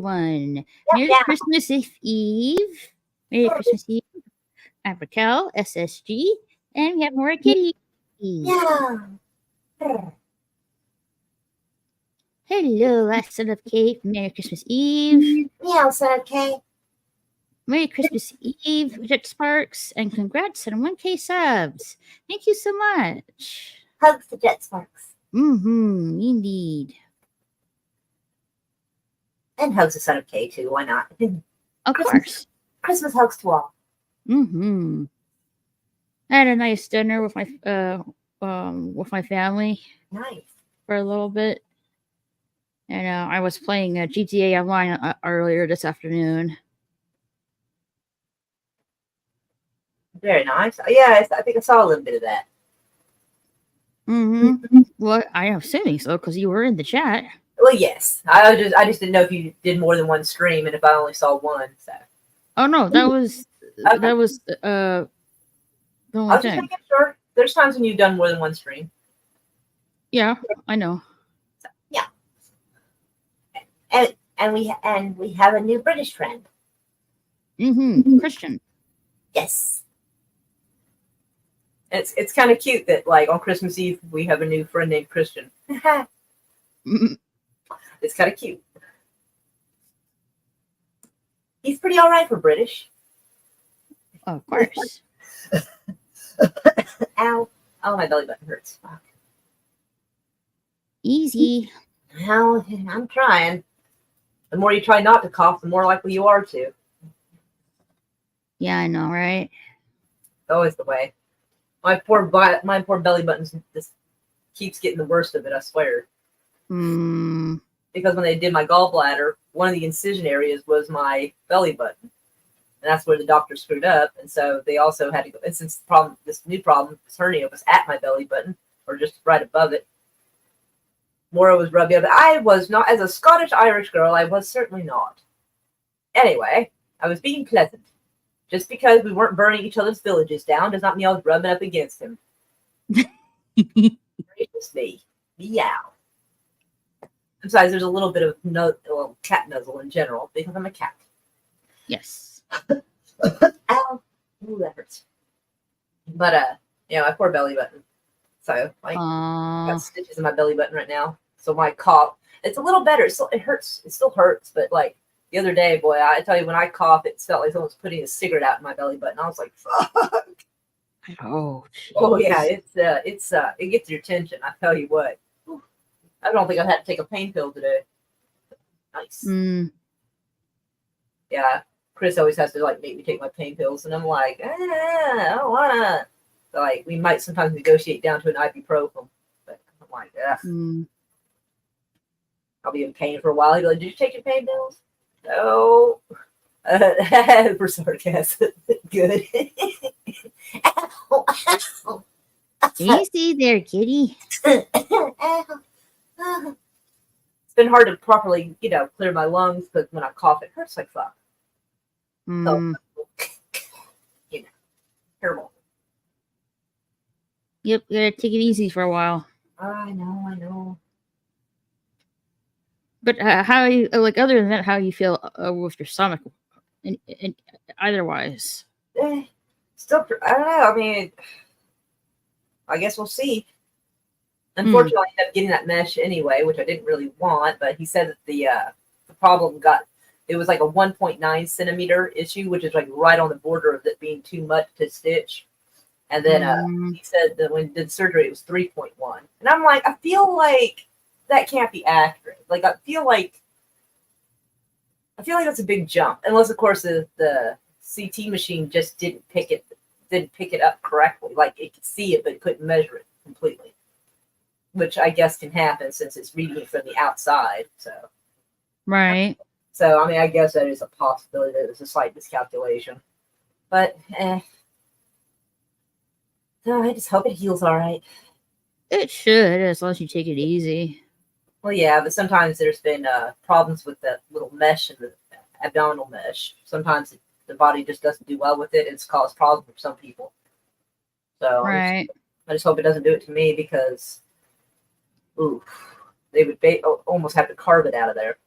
everyone. Yeah, Merry yeah. Christmas Eve. Merry Christmas Eve. I'm Raquel, SSG, and we have more kitty. Yeah. Hello, last son of Kate. Merry Christmas Eve. Meow, son, okay. Merry Christmas Eve, Jet Sparks, and congrats on 1K subs. Thank you so much. Hugs to Jet Sparks. Indeed. And hugs to Son of K, too. Why not? Of course. Christmas hugs to all. I had a nice dinner with my family. Nice. For a little bit. And I was playing GTA Online earlier this afternoon. Very nice. Yeah, I think I saw a little bit of that. Well, I'm assuming so because you were in the chat. Well, yes. I just didn't know if you did more than one stream, and if I only saw one. So. Oh no, that was Okay. the only I was thing. just making sure. There's times when you've done more than one stream. Yeah, I know. So, yeah. And we have a new British friend. Christian. Yes. It's kind of cute that like on Christmas Eve we have a new friend named Christian. It's kind of cute. He's pretty all right for British. Of course. Ow! Oh, my belly button hurts. Fuck. Easy. Well, I'm trying. The more you try not to cough, the more likely you are to. Yeah, I know, right? It's always the way. My poor belly button just keeps getting the worst of it, I swear. Because when they did my gallbladder, one of the incision areas was my belly button. And that's where the doctor screwed up. And so they also had to go. And since this new problem, this hernia was at my belly button, or just right above it, Maura was rubbing it. But I was not, as a Scottish Irish girl, I was certainly not. Anyway, I was being pleasant. Just because we weren't burning each other's villages down does not mean I was rubbing up against him. Gracious me. Meow. Besides, there's a little bit of cat nuzzle in general because I'm a cat. Yes. Ow. Ooh, that hurts. But, my poor belly button. So, I got stitches in my belly button right now. So my cough, it's a little better. It hurts. It still hurts, but like, the other day, boy, I tell you, when I cough, it felt like someone was putting a cigarette out in my belly button. I was like, "Fuck!" Oh yeah, it gets your attention. I tell you what, I don't think I've had to take a pain pill today. Nice. Yeah, Chris always has to like make me take my pain pills, and I'm like, I don't wanna. So, like, we might sometimes negotiate down to an ibuprofen, but I'm like, I'll be in pain for a while. He'll be like, "Did you take your pain pills?" No. For sarcasm. Good. Easy there, kitty. It's been hard to properly, clear my lungs because when I cough, it hurts like fuck. So, terrible. Yep, you gotta take it easy for a while. I know. But how you like? Other than that, how you feel with your stomach, and otherwise? Still, I don't know. I mean, I guess we'll see. Unfortunately, I ended up getting that mesh anyway, which I didn't really want. But he said that the problem it was like a 1.9 centimeter issue, which is like right on the border of it being too much to stitch. And then he said that when he did surgery, it was 3.1. And I'm like, I feel like that can't be accurate. Like, I feel like that's a big jump. Unless, of course, the CT machine just didn't pick it up correctly. Like, it could see it, but it couldn't measure it completely. Which I guess can happen since it's reading it from the outside. So, right. So, I mean, I guess that is a possibility that it's a slight miscalculation. But, so I just hope it heals all right. It should, as long as you take it easy. Well, yeah, but sometimes there's been problems with that little mesh in the abdominal mesh. Sometimes the body just doesn't do well with it. It's caused problems for some people. So right. I just hope it doesn't do it to me because, they would almost have to carve it out of there.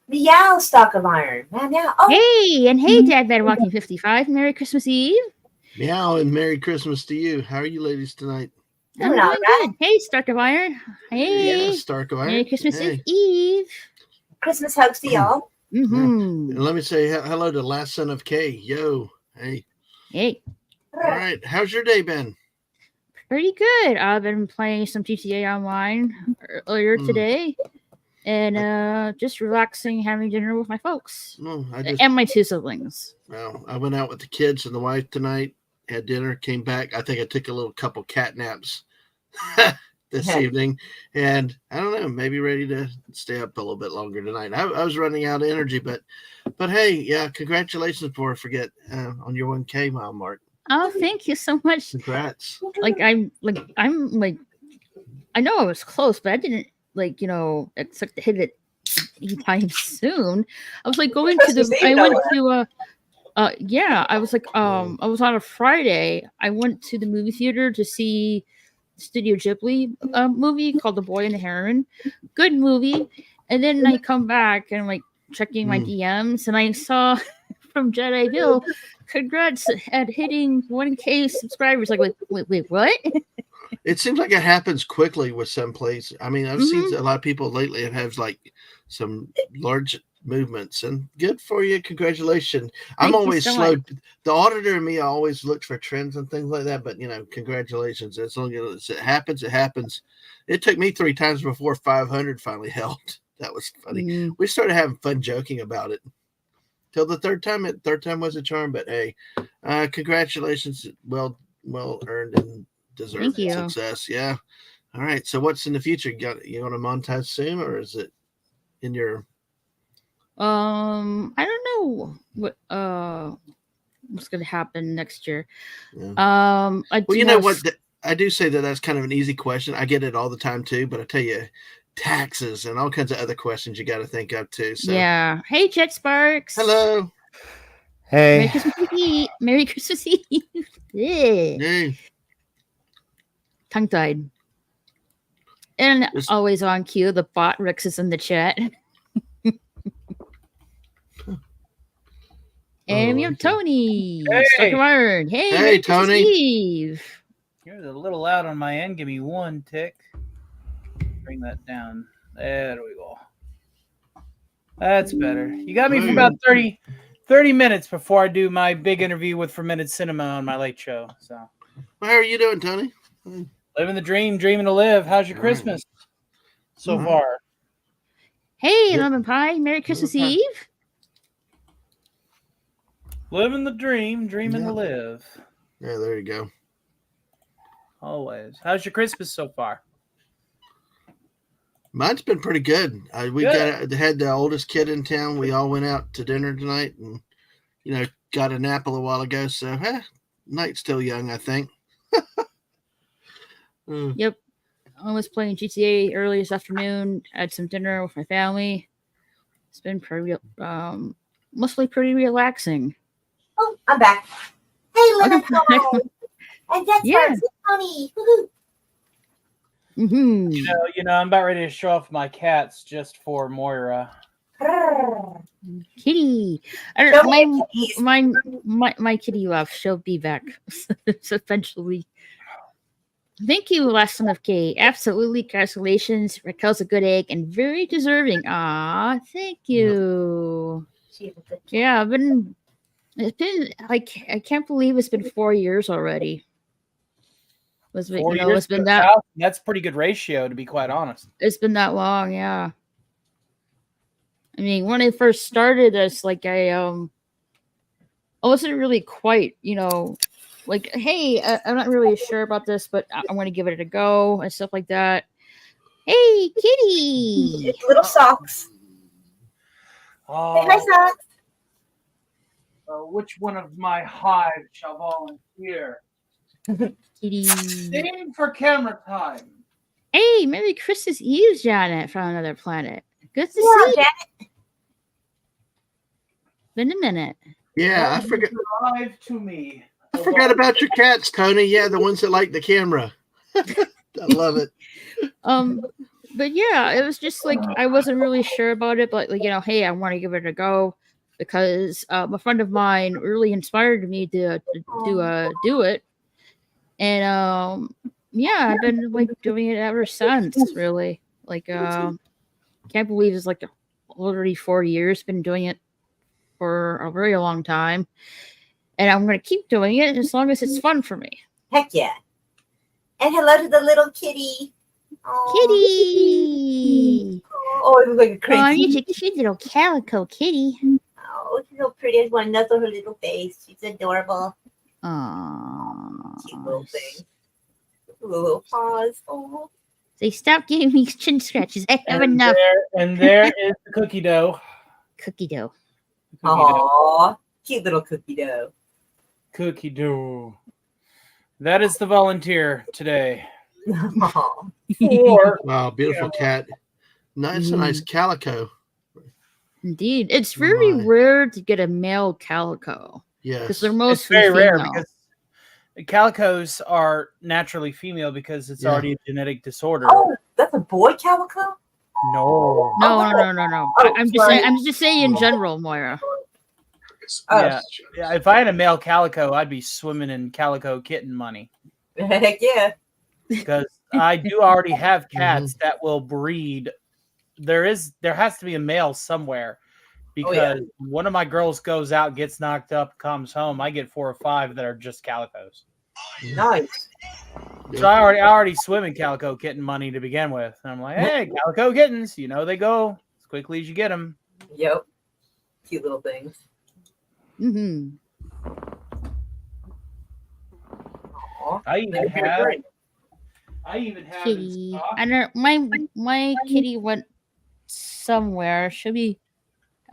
Meow, Stock of Iron. Meow. Oh, Hey, and hey, Dad Bad Walking 55. Merry Christmas Eve. Meow and Merry Christmas to you. How are you ladies tonight? I'm Doing all doing right. good. Hey, Stark of Iron. Hey. Yeah, Stark of Iron. Merry Christmas Hey. Eve. Christmas hugs to y'all. Mm-hmm. And let me say hello to Last Son of K. Yo. Hey. Hey, All right. How's your day been? pretty good. I've been playing some GTA Online earlier today. And just relaxing, having dinner with my folks. No, and my 2 siblings. Well, I went out with the kids and the wife tonight, had dinner, came back. I think I took a little couple cat naps this evening. And I don't know, maybe ready to stay up a little bit longer tonight. I was running out of energy, but hey, yeah, congratulations before I forget on your 1K mile mark. Oh, thank you so much. Congrats. I'm I know I was close, but I didn't expect to hit it anytime soon. I was like going to the I was on a Friday. I went to the movie theater to see Studio Ghibli movie called The Boy and the Heron. Good movie. And then I come back and I'm like checking my DMs and I saw from Jedi Bill, congrats at hitting 1K subscribers. Like, wait, what? It seems like it happens quickly with some places. I mean, I've seen a lot of people lately that have like some large movements, and good for you. Congratulations. I'm always slow. The auditor and me, I always look for trends and things like that. But congratulations. As long as it happens, it happens. It took me 3 times before 500 finally helped. That was funny. We started having fun joking about it till the third time. Third time was a charm. But hey, congratulations. Well earned and deserved success. Yeah. All right. So what's in the future? You want to monetize soon, or is it in your? I don't know what's going to happen next year. Yeah. I do say that's kind of an easy question. I get it all the time too, but I tell you, taxes and all kinds of other questions you got to think of too. So yeah. Hey, Jet Sparks. Hello. Hey. Merry Christmas Eve. Merry Christmas Eve. Yeah. Hey. Tongue tied. And always on cue, the bot Rex is in the chat. And we have Tony. Hey. Hey, Tony. Eve. You're a little loud on my end. Give me 1 tick. Bring that down. There we go. That's better. You got me for about 30 minutes before I do my big interview with Fermented Cinema on my late show. So, well, how are you doing, Tony? Living the dream, dreaming to live. How's your Christmas so far? Hey, Lemon Pie. Merry Christmas Eve. Living the dream, dreaming to live. Yeah, there you go. Always. How's your Christmas so far? Mine's been pretty good. We had the oldest kid in town. We all went out to dinner tonight and, got a nap a little while ago. So, night's still young, I think. Yep. I was playing GTA early this afternoon. Had some dinner with my family. It's been mostly pretty relaxing. Oh, I'm back. Hey, Lemon Pie. And that's Tony. I'm about ready to show off my cats just for Moira. Kitty. My kitty left. She'll be back eventually. Thank you, Last Son of K. Absolutely, congratulations. Raquel's a good egg and very deserving. Ah, thank you. Yeah, it's been like I can't believe it's been 4 years already. It's been that. That's a pretty good ratio, to be quite honest. It's been that long, yeah. I mean, when I first started this, like I wasn't really quite, like, hey, I'm not really sure about this, but I'm going to give it a go and stuff like that. Hey, kitty! Little socks. Oh. Hey, socks. Which one of my hives shall volunteer? Kitty. Sing for camera time. Hey, Merry Christmas Eve, Janet, from another planet. Good to see you. Janet. Been a minute. Yeah, I forgot. Arrive to me. I forgot about your cats, Tony. Yeah, the ones that like the camera. I love it. But yeah, it was just like I wasn't really sure about it, but like hey, I want to give it a go because a friend of mine really inspired me to do it, and yeah, I've been like doing it ever since. Really, like can't believe it's like already 4 years. Been doing it for a very long time, and I'm gonna keep doing it as long as it's fun for me. Heck yeah! And hello to the little kitty. Aww. Kitty. Oh, it looks like a Oh, crazy. you're a cute little calico kitty. Oh, she's so pretty. I just want to nuzzle her little face. She's adorable. Aww. Cute little thing. Little paws. Oh. They stop giving me chin scratches. I have enough. There is the cookie dough. Cookie dough. Aww. Cute little cookie dough. Cookie dough. That is the volunteer today. Aww. Wow, beautiful cat. Nice, a nice calico. Indeed. It's very My. rare to get a male calico. Yes. Because they're It's mostly very rare female. because calicos are naturally female because it's already a genetic disorder. Oh, that's a boy calico? No. No. Oh, I'm just saying in general, Moira. Yeah. If I had a male calico, I'd be swimming in calico kitten money. Heck yeah. Because I do already have cats that will breed. There has to be a male somewhere because one of my girls goes out, gets knocked up, comes home. I get 4 or 5 that are just calicos. Nice. So I already swim in calico kitten money to begin with. And I'm like, hey, calico kittens, they go as quickly as you get them. Yep. Cute little things. Mm-hmm. Aww. I even have in Kitty. stock. I don't. My kitty went somewhere. She'll be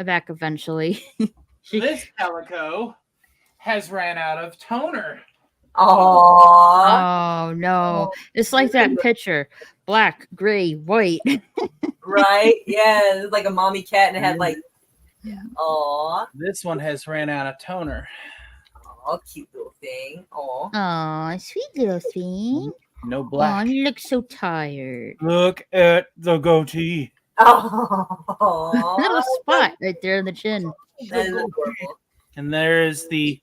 back eventually. This calico has ran out of toner. Aww. Oh no! It's like that picture: black, gray, white. Right? Yeah. It's like a mommy cat and it had like. Aww. This one has ran out of toner. Aw, cute little thing. Aw. Oh, sweet little thing. No Oh, black. you look so tired. Look at the goatee. Aww. Little spot right there in the chin. That is adorable. And there is the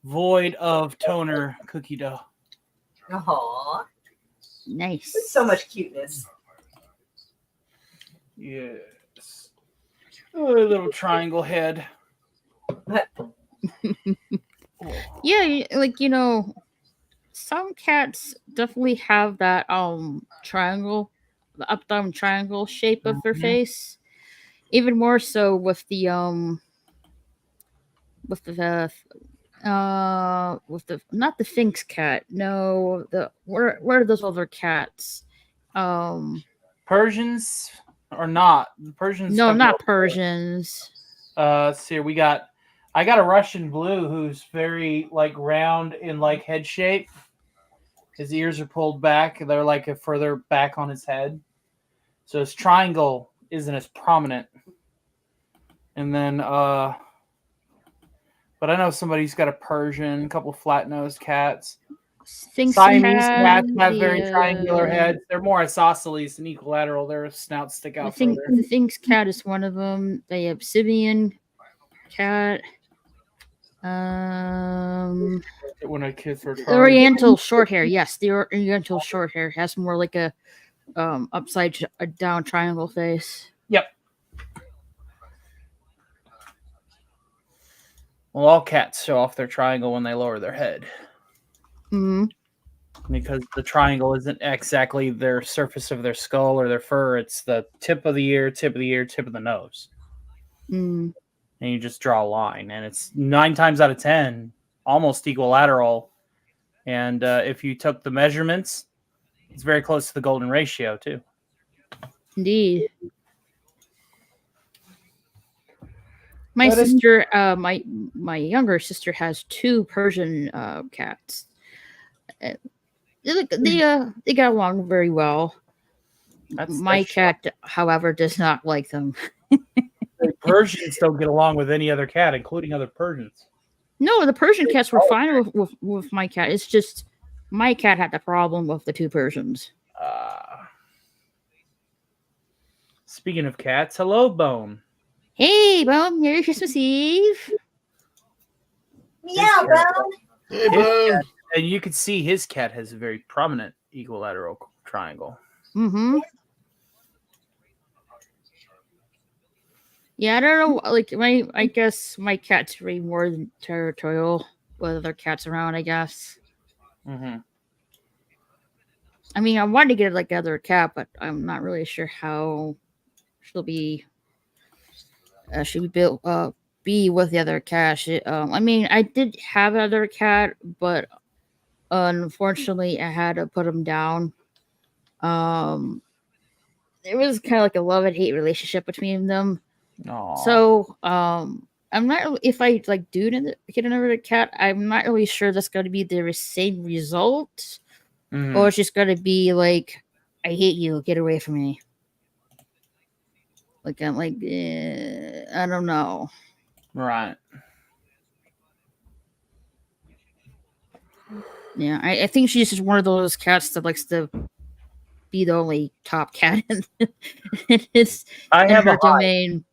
void of toner cookie dough. Aw. Nice. There's so much cuteness. Yes. Oh, a little triangle head. Yeah, like some cats definitely have that triangle, the up down triangle shape of their face. Even more so with the not the Finks cat. No, where are those other cats? Persians or not? Persians. No, have not Persians. Let's see. I got a Russian blue who's very like round in like head shape. His ears are pulled back. They're like further back on his head. So his triangle isn't as prominent. And then, but I know somebody's got a Persian, a couple flat-nosed cats. Finks Siamese cats have very the, triangular heads. They're more isosceles than equilateral. Their snouts stick I out think further. Finks cat is one of them. They have Sibian cat. When I kiss her, The Oriental short hair. Yes, the Oriental short hair has more like a upside down triangle face. Yep. Well, all cats show off their triangle when they lower their head. Mm-hmm. Because the triangle isn't exactly their surface of their skull or their fur. It's the tip of the ear, tip of the nose. Mm. And you just draw a line. And it's 9 times out of 10, almost equilateral. And if you took the measurements, it's very close to the golden ratio, too. Indeed. My sister, my younger sister has 2 Persian cats. They get along very well. My cat, however, does not like them. Persians don't get along with any other cat, including other Persians. No, the Persian cats were fine with my cat. It's just my cat had the problem with the 2 Persians. Speaking of cats, hello, Bone. Hey, Bone, Merry Christmas Eve. Meow, Bone. Hey, His Bone. cat, and you can see his cat has a very prominent equilateral triangle. Mm-hmm. Yeah, I don't know. Like I guess my cat's way more than territorial with other cats around. I guess. Mm-hmm. I mean, I wanted to get like another cat, but I'm not really sure how she'll be. She'll be built. Be with the other cat. I mean, I did have another cat, but unfortunately, I had to put him down. It was kind of like a love and hate relationship between them. Aww. So, I'm not if I like do get another cat. I'm not really sure that's going to be the same result, or it's just going to be like, I hate you, get away from me. Like I'm like, I don't know. Right. Yeah, I think she's just one of those cats that likes to be the only top cat in I have her a domain.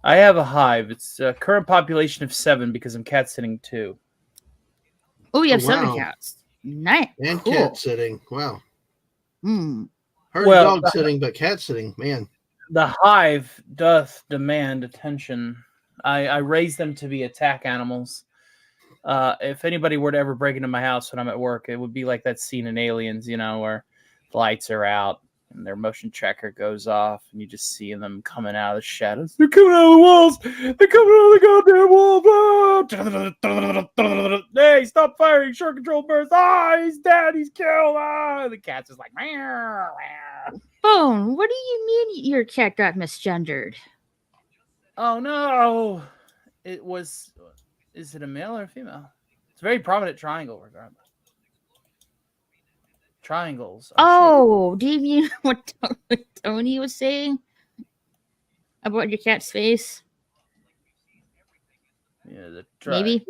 I have a hive. It's a current population of 7 because I'm cat sitting 2. Oh, you have 7 wow. cats. Nice. And Cool. cat sitting. Wow. Hmm. Heard Well, dog sitting, but cat sitting. Man. The hive doth demand attention. I raise them to be attack animals. If anybody were to ever break into my house when I'm at work, it would be like that scene in Aliens, where the lights are out and their motion tracker goes off and you just see them coming out of the shadows. They're coming out of the walls. They're coming out of the goddamn walls. Hey, stop firing short control bursts. He's dead. He's killed. The cat's just like, meow, meow. Bone, what do you mean your cat got misgendered? Oh no! Is it a male or a female? It's a very prominent triangle, regardless. Triangles. Oh, do you mean what Tony was saying about your cat's face? Yeah, Maybe.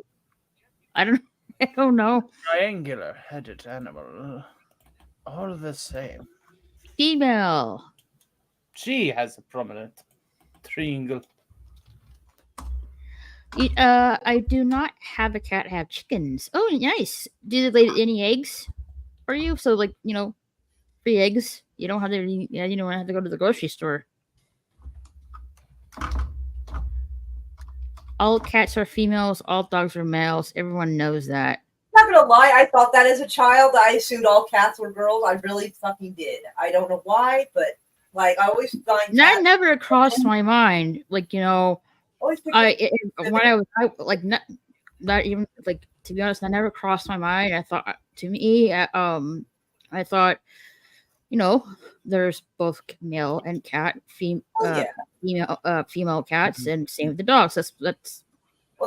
I don't know. Triangular-headed animal. All the same. Female. She has a prominent triangle. I do not have a cat. I have chickens. Oh, nice. Do they lay any eggs for you? So, like, free eggs. You don't have to. Yeah, you don't have to go to the grocery store. All cats are females. All dogs are males. Everyone knows that. I'm not gonna lie, I thought that as a child. I assumed all cats were girls. I really fucking did. I don't know why, but like I always find That never crossed my mind. Like, always when I was like not even like, to be honest, that never crossed my mind. I thought, to me, I thought, there's both male and cat, female cats, and same with the dogs.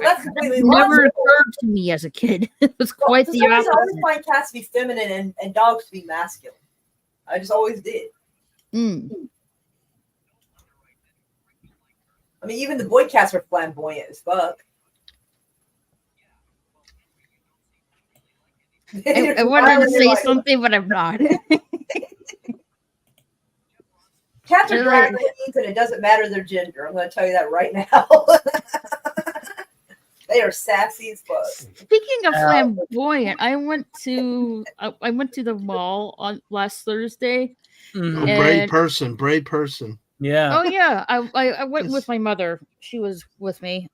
That's completely never logical. occurred to me as a kid. It was quite the I opposite. always find cats to be feminine and dogs to be masculine. I just always did. Mm. I mean, even the boy cats are flamboyant as fuck. I wanted to say something, but I'm not. Cats are drag queens, and it doesn't matter their gender. I'm going to tell you that right now. They are sassy as fuck. Speaking of flamboyant, I went to the mall on last Thursday. Mm-hmm. Brave person. Yeah. Oh yeah, I went with my mother. She was with me.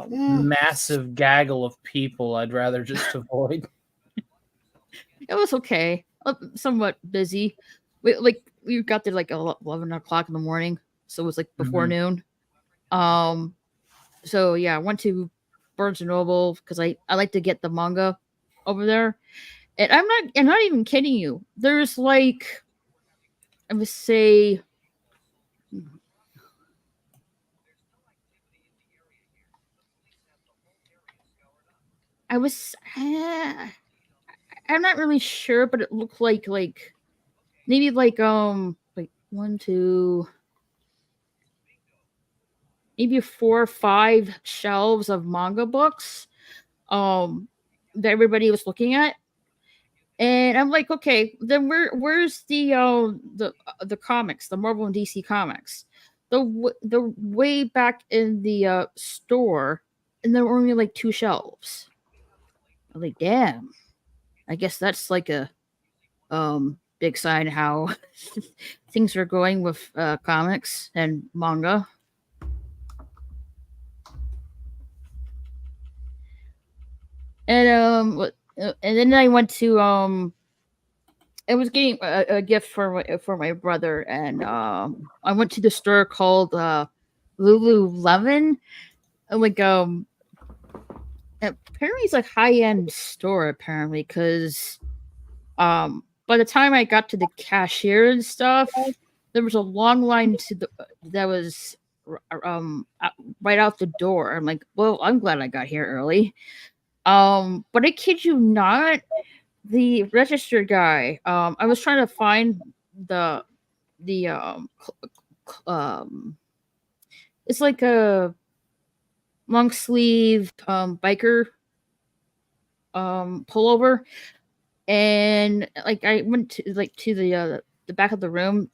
Massive gaggle of people I'd rather just avoid. It was okay. Somewhat busy. We got there like 11 o'clock in the morning, so it was like before noon. So yeah, I went to Barnes and Noble because I like to get the manga over there, and I'm not even kidding you. There's like, I would say, I'm not really sure, but it looked like maybe like 1, 2, maybe 4 or 5 shelves of manga books that everybody was looking at. And And I'm like, okay, then where's the comics, the Marvel and DC comics? The way back in the store, and there were only like 2 shelves. I'm like, damn. I guess that's like a big sign how things are going with comics and manga. And then I went to I was getting a gift for my brother, and I went to the store called Lululemon. Like apparently it's like high-end store apparently, because by the time I got to the cashier and stuff, there was a long line that was right out the door. I'm like, well, I'm glad I got here early. But I kid you not, the register guy, I was trying to find the it's like a long sleeve biker pullover, and like I went to the back of the room,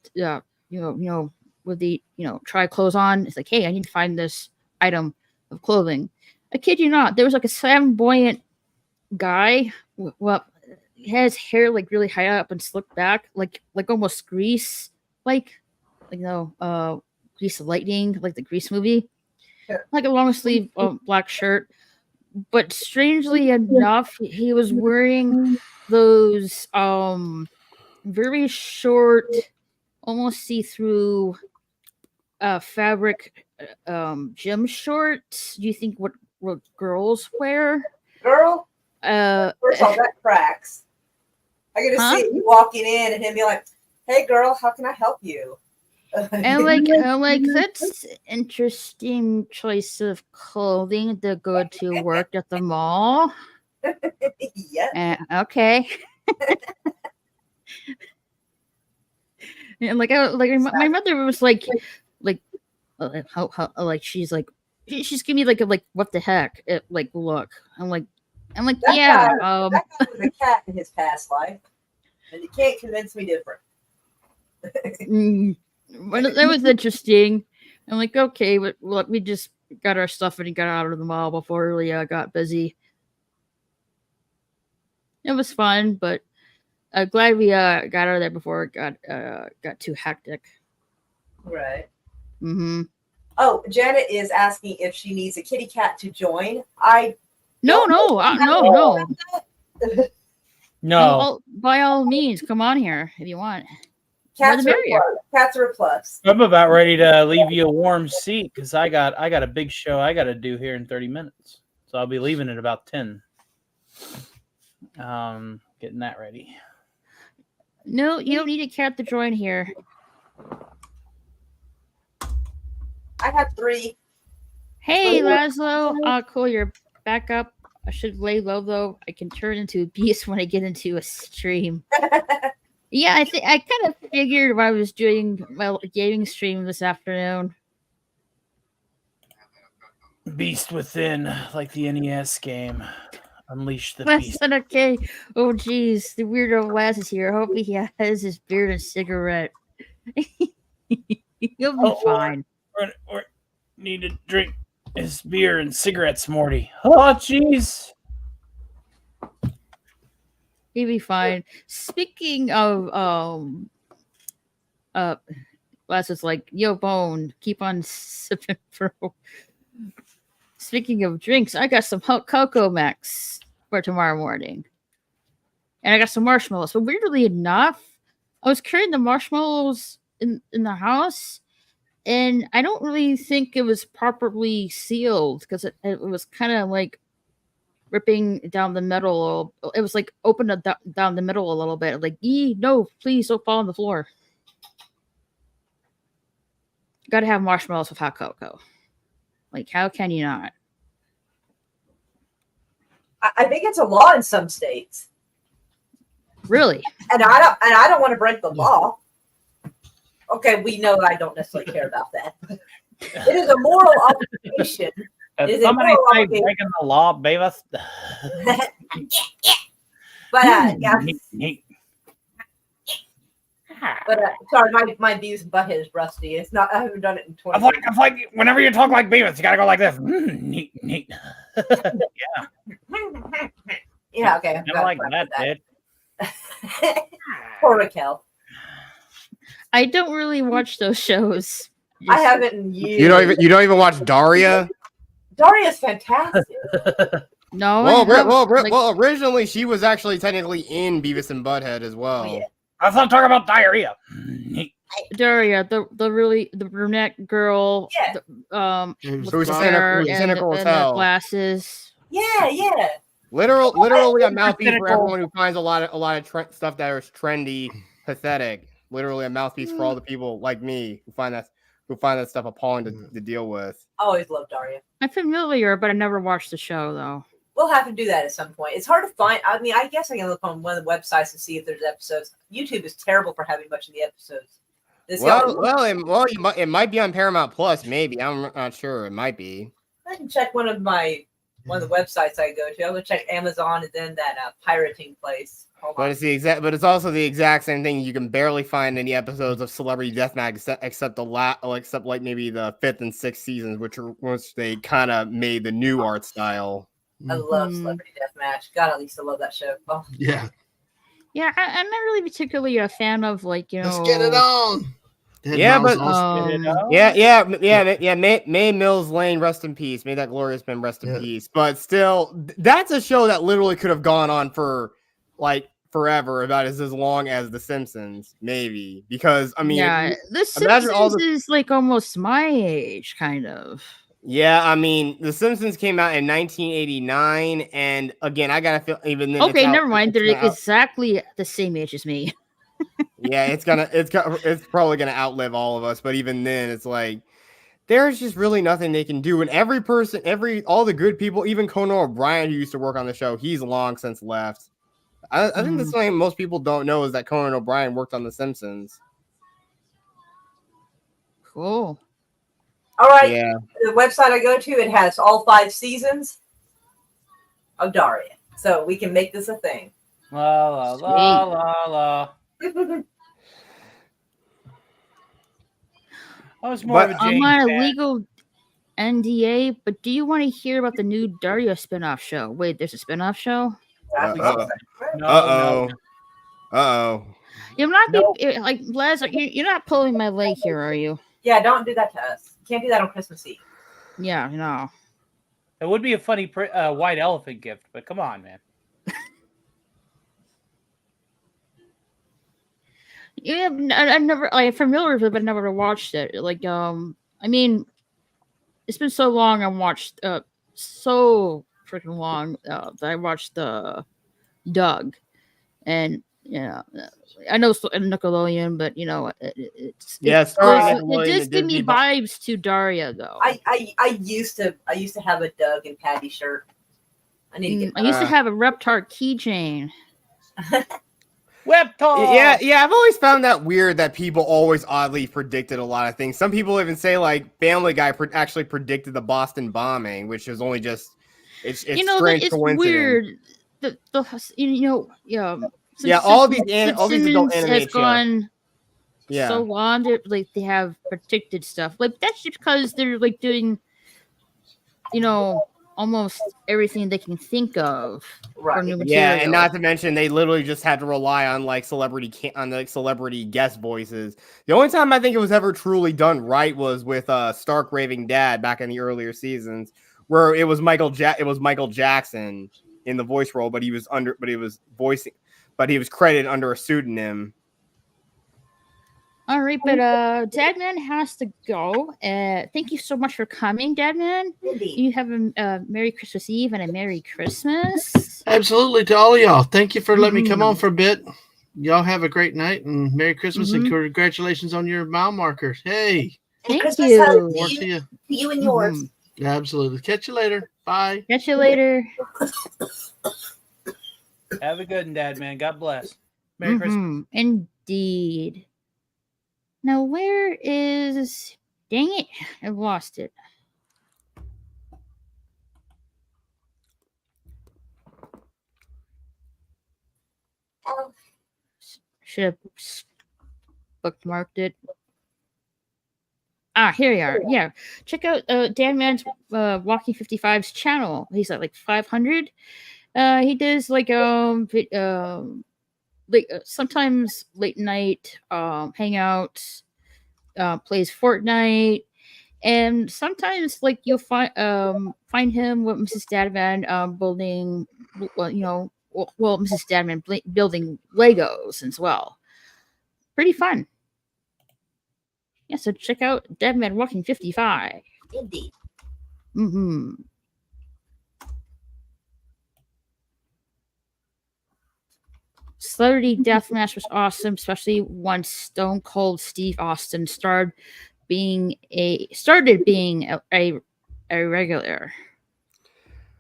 with the try clothes on. It's like, hey, I need to find this item of clothing. I kid you not, there was like a flamboyant guy. Well, he has hair like really high up and slicked back, like almost Grease, Grease Lightning, like the Grease movie. Yeah. Like a long sleeve black shirt, but strangely enough, he was wearing those very short, almost see-through fabric gym shorts. Do you think what girls wear? Girl, Uh, first of all, that cracks. I get to see you walking in and him be like, "Hey, girl, how can I help you?" and like that's interesting choice of clothing to go to work at the mall. Yeah. Okay. And my mother was like how like she's giving me like what the heck look. I'm like That yeah. That guy was a cat in his past life, and you can't convince me different. But that was interesting. I'm like, okay, but we just got our stuff and got out of the mall before we got busy. It was fun, but glad we got out of there before it got too hectic. Right. Mm-hmm. Oh, Janet is asking if she needs a kitty cat to join. No. No. By all means, come on here if you want. Cats are a plus. Cats are a plus. I'm about ready to leave you a warm seat because I got a big show I got to do here in 30 minutes. So I'll be leaving at about 10. Getting that ready. No, you don't need a cat to join here. I have 3. Hey, Laszlo. Cool, you're back up. I should lay low though. I can turn into a beast when I get into a stream. Yeah, I kind of figured when I was doing my gaming stream this afternoon. Beast Within, like the NES game. Unleash the That's beast. not okay. Oh, geez. The weirdo Laz is here. I hope he has his beard and cigarette. He'll be fine. Or need to drink his beer and cigarettes, Morty. Oh, jeez. He'll be fine. Speaking of, Laz is like, yo, Bone, keep on sipping, bro. Speaking of drinks, I got some hot cocoa mix for tomorrow morning. And I got some marshmallows. But weirdly enough, I was carrying the marshmallows in the house, and I don't really think it was properly sealed because it was kind of like ripping down the middle. It was like open down the middle a little bit. Like, no, please don't fall on the floor. Got to have marshmallows with hot cocoa. Like, how can you not? I think it's a law in some states. Really? And I don't want to break the law. Okay, we know I don't necessarily care about that. It is a moral obligation. If somebody say breaking the law, Beavis. But yeah, But sorry, my Beavis and Butthead is rusty. It's not. I haven't done it in 20 I'm years. like, whenever you talk like Beavis, you gotta go like this. Neat. Yeah, okay. I've I got like to that, practice bitch. Poor Raquel. I don't really watch those shows. I Just- haven't in years. You don't even watch Daria? Daria's fantastic. No. Well, originally she was actually technically in Beavis and Butthead as well. Oh, yeah. I thought talking about diarrhea. Neat. Daria, the brunette girl. Yeah. With Who's the cynical- hair who's and cynical the as hell. glasses. Yeah. Literally a mouthpiece for Cynical. everyone who finds a lot of stuff that is trendy, pathetic. Literally a mouthpiece for all the people like me who find that stuff appalling to deal with. I always loved Daria. I'm familiar, but I never watched the show though. We'll have to do that at some point. It's hard to find. I mean, I guess I can look on one of the websites and see if there's episodes. YouTube is terrible for having much of the episodes. It might be on Paramount Plus. Maybe I'm not sure. It might be. I can check one of the websites I go to. I'm gonna check Amazon and then that pirating place. Hold on. But it's also the exact same thing. You can barely find any episodes of Celebrity Deathmatch except like maybe the 5th and 6th seasons, which they kind of made the new art style. I love Celebrity Deathmatch. God, I used to love that show. Oh. Yeah. Yeah, I'm not really particularly a fan of Let's get it on. Yeah, but um, May Mills Lane, rest in peace. May that glorious man rest in peace. But still, that's a show that literally could have gone on for like forever, about as long as The Simpsons, maybe. Because I mean, The Simpsons is like almost my age, kind of. Yeah, I mean, The Simpsons came out in 1989, and again, I gotta feel even then. Okay, never mind. They're exactly the same age as me. Yeah, it's probably gonna outlive all of us. But even then, it's like there's just really nothing they can do. And all the good people, even Conan O'Brien, who used to work on the show, he's long since left. I think that's something most people don't know is that Conan O'Brien worked on The Simpsons. Cool. All right. Yeah. The website I go to, it has all 5 seasons of Daria, so we can make this a thing. La la la la la. I was more of a I'm James on a fan. legal NDA, but do you want to hear about the new Daria spinoff show? Wait, there's a spinoff show? Uh-oh. You're not like Les. You're not pulling my leg here, are you? Yeah, don't do that to us. You can't do that on Christmas Eve. Yeah, no. It would be a funny white elephant gift, but come on, man. Yeah, I've never. I'm familiar with it, but I never watched it. Like, I mean, it's been so long. I watched so freaking long that I watched the Doug, and I know it's Nickelodeon, but it just give me vibes to Daria though. I used to have a Doug and Patty shirt. I need to get. I used to have a Reptar keychain. Reptar. Yeah. I've always found that weird that people always oddly predicted a lot of things. Some people even say like Family Guy actually predicted the Boston bombing, which is only just it's strange it's coincidence. Weird. All these adult anime have gone so long. They have predicted stuff. Like that's just because they're like doing, almost everything they can think of for new material. Yeah, and not to mention they literally just had to rely on like celebrity guest voices. The only time I think it was ever truly done right was with Stark Raving Dad back in the earlier seasons, where it was Michael Jackson in the voice role, but he was credited under a pseudonym. All right, but Dadman has to go. Thank you so much for coming, Dadman. You have a Merry Christmas Eve and a Merry Christmas. Absolutely, to all of y'all. Thank you for letting me come on for a bit. Y'all have a great night and Merry Christmas and congratulations on your mile markers. Hey, thank Christmas you. More to you. You and yours. Absolutely. Catch you later. Bye. Catch you later. Have a good one, Dad, man. God bless. Merry Christmas. Indeed. Now, where is... Dang it. I've lost it. Should have bookmarked it. Here we are. Yeah, check out Dan Man's Walking 55's channel. He's at like 500. He does like sometimes late night hangouts. Plays Fortnite, and sometimes like you'll find him with Mrs. Dadavan building, Mrs. Dadavan building Legos as well. Pretty fun. Yeah, so check out Deadman Walking 55. Indeed. Mm-hmm. Celebrity Deathmatch was awesome, especially once Stone Cold Steve Austin started being a regular.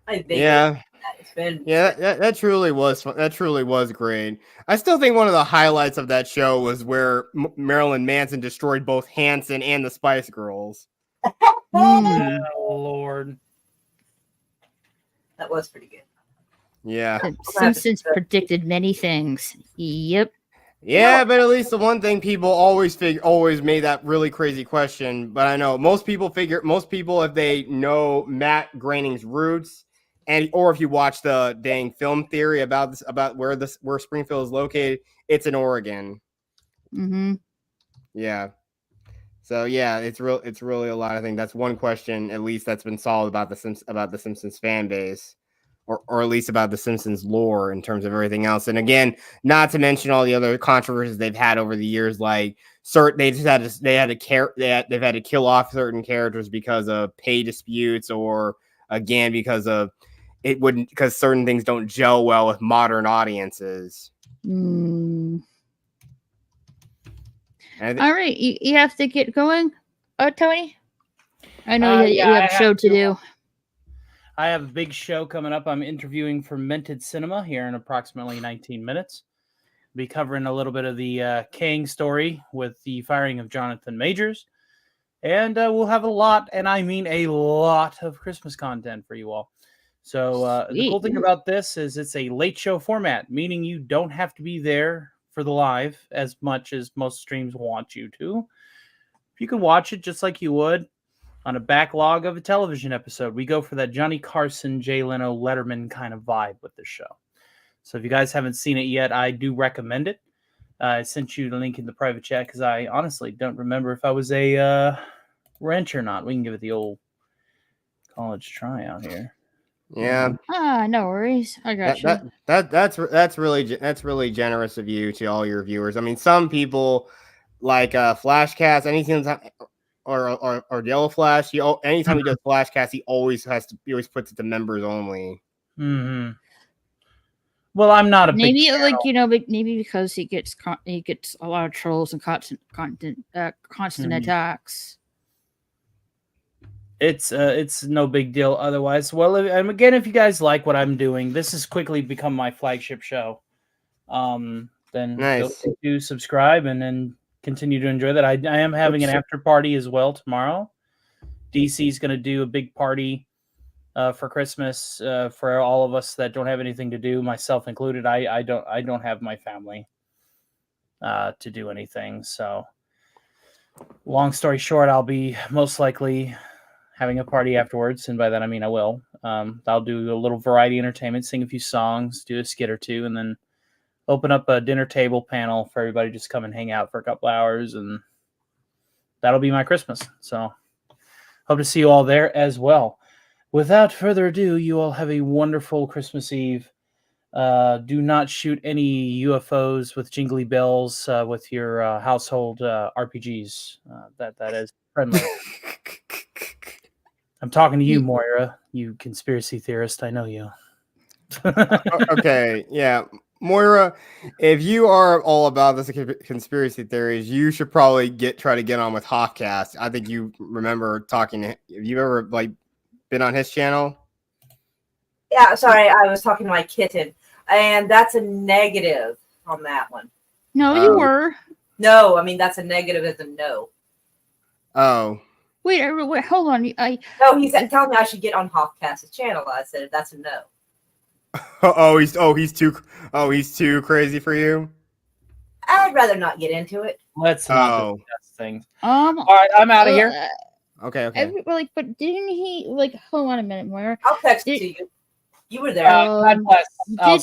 I think Yeah. it's been that truly was fun. That truly was great. I still think one of the highlights of that show was where Marilyn Manson destroyed both Hanson and the Spice Girls. Oh, Lord. That was pretty good. Yeah. The Simpsons predicted many things. Yep. Yeah, but at least the one thing people always made that really crazy question. But I know most people if they know Matt Groening's roots, or if you watch the dang film theory about where Springfield is located, it's in Oregon. Mm-hmm. Yeah. So yeah, it's really a lot. I think that's one question at least that's been solved about the Simpsons fan base. Or at least about the Simpsons lore in terms of everything else. And again, not to mention all the other controversies they've had over the years, like they've had to kill off certain characters because of pay disputes, or again because certain things don't gel well with modern audiences. Mm. All right, you have to get going, Tony. I know you have a show to do. I have a big show coming up. I'm interviewing for Minted Cinema here in approximately 19 minutes. Be covering a little bit of the Kang story with the firing of Jonathan Majors. And we'll have a lot, and I mean a lot, of Christmas content for you all. So the cool thing about this is it's a late show format, meaning you don't have to be there for the live as much as most streams want you to. You can watch it just like you would on a backlog of a television episode. We go for that Johnny Carson, Jay Leno, Letterman kind of vibe with this show. So if you guys haven't seen it yet, I do recommend it. I sent you the link in the private chat because I honestly don't remember if I was a wrench or not. We can give it the old college tryout here. Yeah. No worries. I got you. That's really generous of you to all your viewers. I mean, some people like Flashcast, anything or Yellow Flash. Anytime he does Flashcast, he always puts it to members only. Mm-hmm. Well, I'm not a big maybe because he gets a lot of trolls and constant attacks. It's no big deal otherwise. Well, if you guys like what I'm doing, this has quickly become my flagship show. Then nice. Feel free to subscribe and then continue to enjoy that. I am having an after party as well tomorrow. DC's going to do a big party for Christmas for all of us that don't have anything to do, myself included. I don't have my family to do anything. So, long story short, I'll be most likely having a party afterwards, and by that I mean I will. I'll do a little variety entertainment, sing a few songs, do a skit or two, and then open up a dinner table panel for everybody to just come and hang out for a couple hours, and that'll be my Christmas. So hope to see you all there as well. Without further ado, you all have a wonderful Christmas Eve. Do not shoot any UFOs with jingly bells with your household RPGs. That is friendly. I'm talking to you, Moira, you conspiracy theorist. I know you. Okay, yeah. Moira, if you are all about this conspiracy theories, you should probably try to get on with Hoffcast. I think you remember talking. Have you ever been on his channel? Yeah, sorry, I was talking to my kitten, and that's a negative on that one. No, you were. No, I mean that's a negative as a no. Oh. Wait, hold on. No, he's telling me I should get on Hoffcast's channel. I said that's a no. He's too crazy for you. I'd rather not get into it. Let's not discuss things. All right, I'm out of here. Okay. But didn't he like? Hold on a minute, Moira. I'll text it to you. You were there. God bless.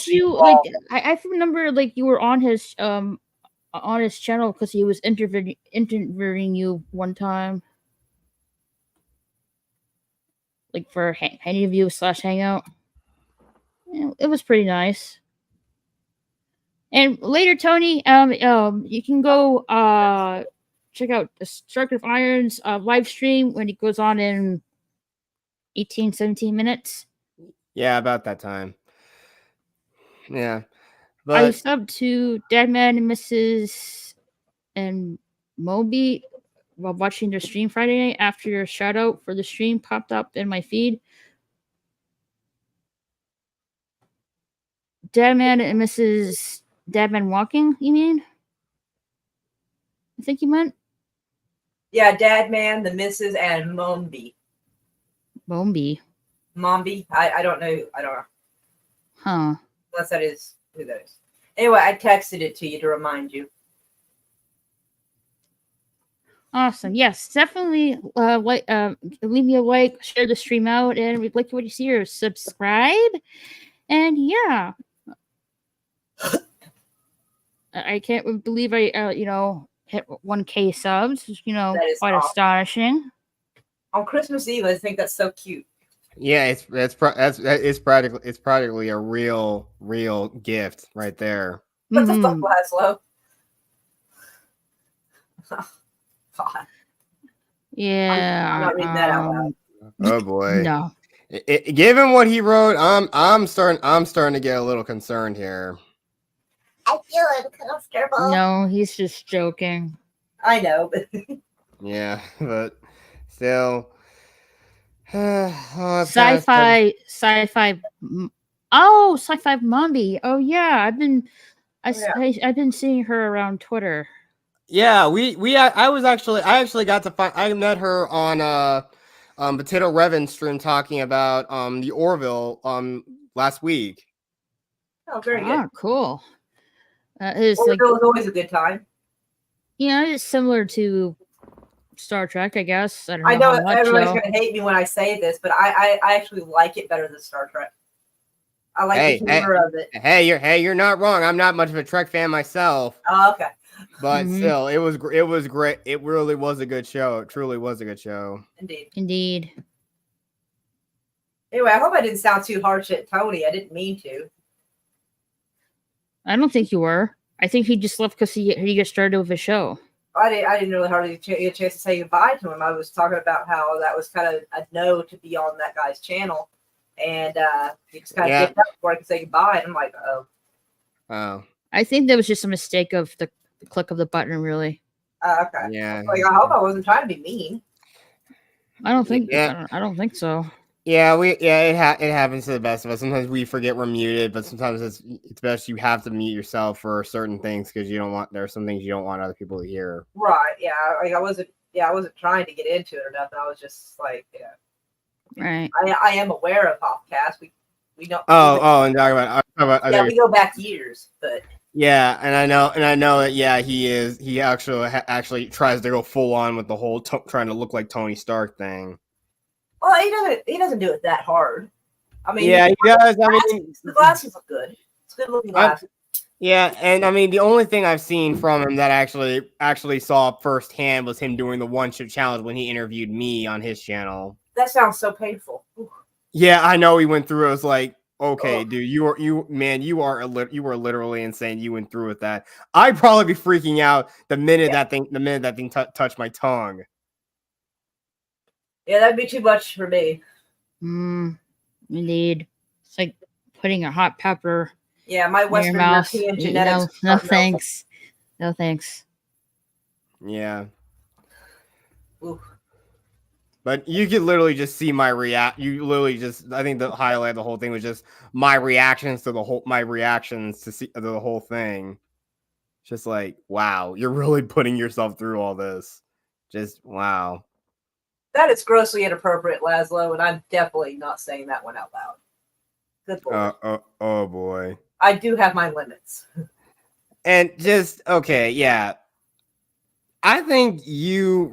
Did you like? I remember like you were on his channel because he was interviewing you one time, like for interview / hangout. Yeah, it was pretty nice. And later, Tony, you can go check out the Striker of Irons live stream when it goes on in 17 minutes. Yeah, about that time. Yeah. I subbed to Deadman and Mrs. and Moby while watching their stream Friday night after your shout out for the stream popped up in my feed. Deadman and Mrs. Deadman Walking, you mean? I think you meant? Yeah, Dadman, the Missus, and Mombi. Mombi. I don't know. I don't know. Huh. Unless that is who that is. Anyway, I texted it to you to remind you. Awesome. Yes, definitely leave me a like, share the stream out, and we'd like what you see here. Subscribe. And yeah. I can't believe I hit 1K subs. That is quite awesome. Astonishing. On Christmas Eve, I think that's so cute. Yeah, it's practically a real gift right there. What the fuck, Laszlo? God. Yeah. I'm not reading that out loud. Oh boy. No. Given what he wrote, I'm starting to get a little concerned here. I feel uncomfortable. No, he's just joking. I know, but yeah, but still. Sci-fi. Oh, sci-fi mommy. Oh yeah, I've been seeing her around Twitter. Yeah, I actually got to find. I met her on Potato Revan stream talking about the Orville last week. oh, very good. Cool. It's Orville is always a good time. Yeah, it's similar to Star Trek, I guess. I know everybody's going to hate me when I say this, but I actually like it better than Star Trek. I like the humor of it. You're not wrong. I'm not much of a Trek fan myself. Oh, okay. But still, it was great. It really was a good show. It truly was a good show. Indeed. Anyway, I hope I didn't sound too harsh at Tony. I didn't mean to. I don't think you were. I think he just left because he got started with a show. I didn't really hardly get a chance to say goodbye to him. I was talking about how that was kind of a no to be on that guy's channel. And he just kind of dipped up before I could say goodbye. And I'm like, oh. I think that was just a mistake of the click of the button, really. Okay. Yeah. Like, I hope I wasn't trying to be mean. I don't think. Yeah. I don't think so. Yeah, it happens to the best of us. Sometimes we forget we're muted, but sometimes it's best you have to mute yourself for certain things because there are some things you don't want other people to hear. Right. Yeah. Like I wasn't trying to get into it or nothing. I was just like, yeah. Right. I am aware of Hopcast. We don't. And talk about yeah, we go back years, but. Yeah, and I know that. Yeah, he is. He actually tries to go full on with the whole trying to look like Tony Stark thing. Well, he doesn't do it that hard. I mean, yeah, he does. The glasses look good. It's good looking glasses. Yeah, and I mean the only thing I've seen from him that actually saw firsthand was him doing the one chip challenge when he interviewed me on his channel. That sounds so painful. Ooh. Yeah, I know he went through. I was like, okay, dude, you are literally insane. You went through with that. I'd probably be freaking out the minute that thing touched my tongue. Yeah, that'd be too much for me. Indeed. It's like putting a hot pepper. Yeah, my Western European genetics. No thanks. No thanks. Yeah. Ooh. But you could literally just see my react. You literally just. I think the highlight of the whole thing was just my reactions to the whole thing. Just like, wow, you're really putting yourself through all this. Just wow. That is grossly inappropriate, Laszlo, and I'm definitely not saying that one out loud. Good boy. Oh boy. I do have my limits. And just okay, yeah. I think you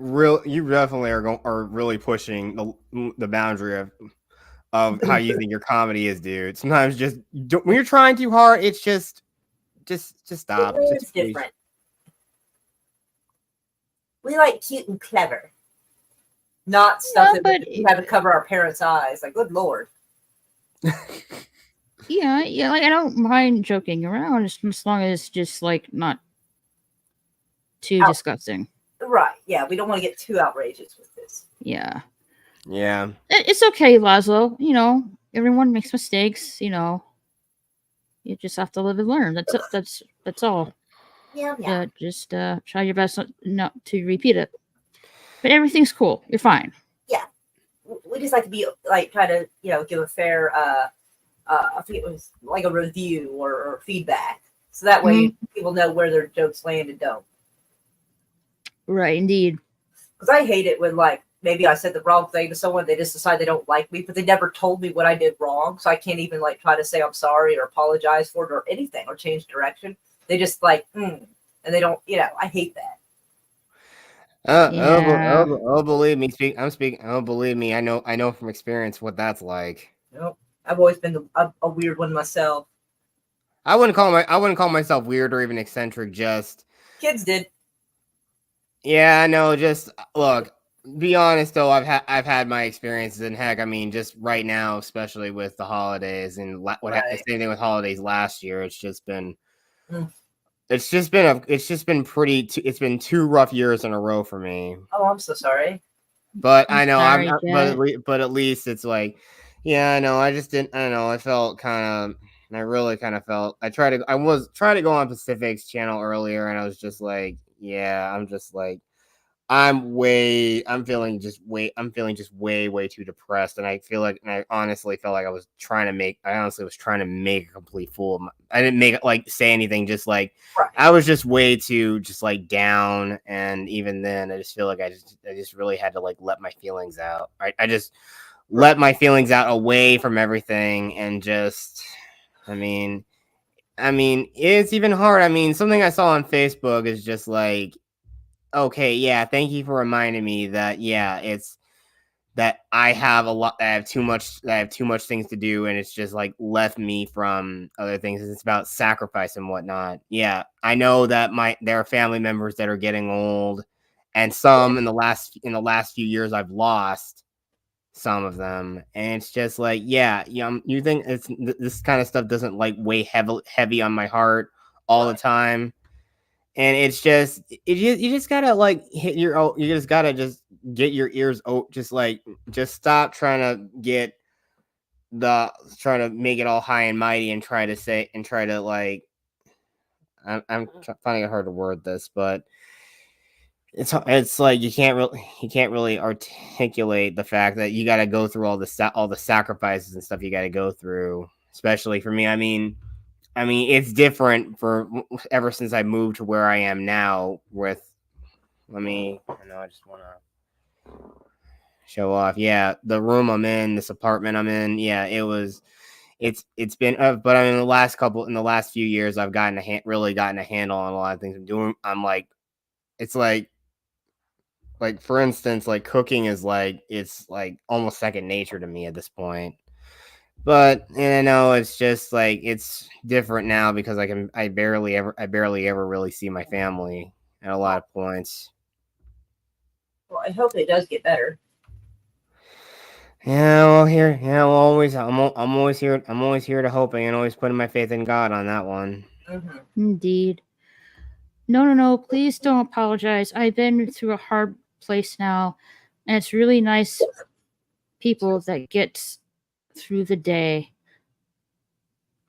definitely are really pushing the boundary of how you think your comedy is, dude. Sometimes just when you're trying too hard, it's just stop. It's different. We like cute and clever, not stuff that we had to cover our parents' eyes. Like, good lord. Yeah, like I don't mind joking around as long as it's just like not too disgusting. Right. Yeah, we don't want to get too outrageous with this. Yeah. Yeah. It's okay, Laszlo. You know, everyone makes mistakes. You know, you just have to live and learn. That's all. Yeah. Just try your best not to repeat it. But everything's cool. You're fine. Yeah. We just like to be like try to give a fair like a review or feedback, so that way people know where their jokes land and don't. Right, indeed. Because I hate it when like maybe I said the wrong thing to someone, they just decide they don't like me, but they never told me what I did wrong, so I can't even like try to say I'm sorry or apologize for it or anything or change direction. They just like and they don't. I hate that. Oh, believe me, I'm speaking. Oh, believe me, I know from experience what that's like. Nope. I've always been a weird one myself. I wouldn't call myself weird or even eccentric. Just kids did. Yeah, I know. Just look. Be honest though. I've had my experiences, and heck, I mean, just right now, especially with the holidays and same thing with holidays last year. It's just been. It's just been it's been 2 rough years in a row for me. Oh, I'm so sorry. But I know but at least it's like, yeah, I know. I don't know. I felt I really kind of felt I was trying to go on Pacific's channel earlier, and I was just like, yeah, I'm just like I'm feeling just way too depressed, and I honestly felt like I was trying to make a complete fool. I didn't say anything, just like I was just way too just like down, and even then I just feel like I just really had to like let my feelings out. I just let my feelings out away from everything, and just I mean it's even hard. I mean, something I saw on Facebook is just like, okay, yeah, thank you for reminding me that, yeah, it's that I have too much things to do, and it's just like left me from other things. It's about sacrifice and whatnot. Yeah, I know that there are family members that are getting old, and some in the last few years I've lost some of them, and it's just like, yeah, you think this kind of stuff doesn't like weigh heavy on my heart all the time. And it's just, you just gotta like you just gotta just get your ears out. Just stop trying to make it all high and mighty and try to like, I'm finding it hard to word this, but it's like you can't really articulate the fact that you got to go through all the sacrifices and stuff you got to go through, especially for me. I mean, it's different ever since I moved to where I am now I just want to show off. Yeah, the room I'm in, this apartment I'm in. Yeah, it's been, but I mean, in the last few years, I've really gotten a handle on a lot of things I'm doing. I'm like, it's like for instance, like cooking is like, it's like almost second nature to me at this point. But it's just like it's different now because I barely ever really see my family at a lot of points. Well, I hope it does get better. Yeah, well, I'm always here to hope, and always putting my faith in God on that one. Mm-hmm. Indeed. No, please don't apologize. I've been through a hard place now, and it's really nice people that get through the day.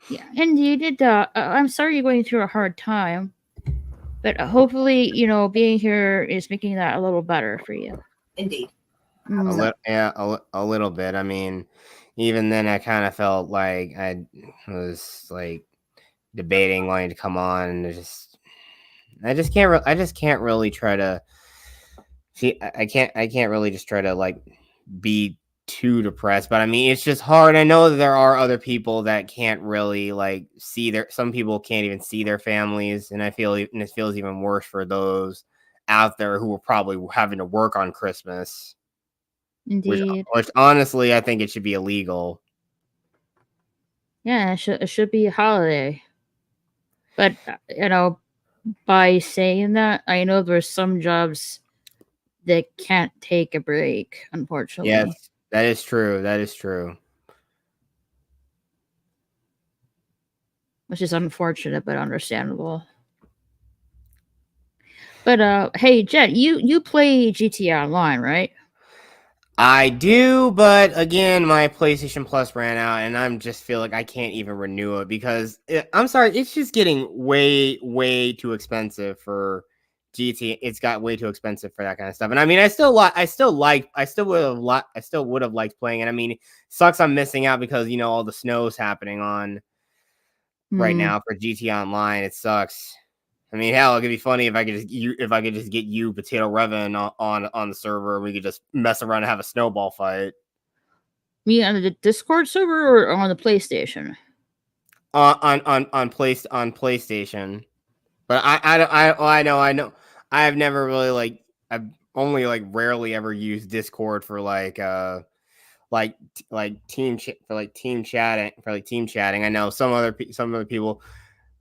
Yeah, and you did. I'm sorry you're going through a hard time, but hopefully, being here is making that a little better for you. Indeed. A little bit. I mean, even then, I kind of felt like I was like debating wanting to come on, and I just can't really try to see. I can't really just try to like be too depressed, but I mean, it's just hard. I know that there are other people that can't really like see some people can't even see their families, and it feels even worse for those out there who are probably having to work on Christmas. Indeed. Which honestly, I think it should be illegal. Yeah, it should be a holiday. But by saying that, I know there's some jobs that can't take a break, unfortunately. Yes, that is true. That is true. Which is unfortunate but understandable. But hey, Jet, you play GTA Online, right? I do, but again, my PlayStation Plus ran out, and I'm just feel like I can't even renew it because I'm sorry, it's just getting way, way too expensive for GTA. It's got way too expensive for that kind of stuff. And I mean, I still would have liked playing it. I mean, it sucks I'm missing out because all the snow's happening on right now for GTA Online. It sucks. I mean, hell, it could be funny if I could just get you, Potato Revan, on the server, and we could just mess around and have a snowball fight. Me on the Discord server or on the PlayStation? On PlayStation. But I know. I have never really I've only rarely ever used Discord for team chatting. I know some other people.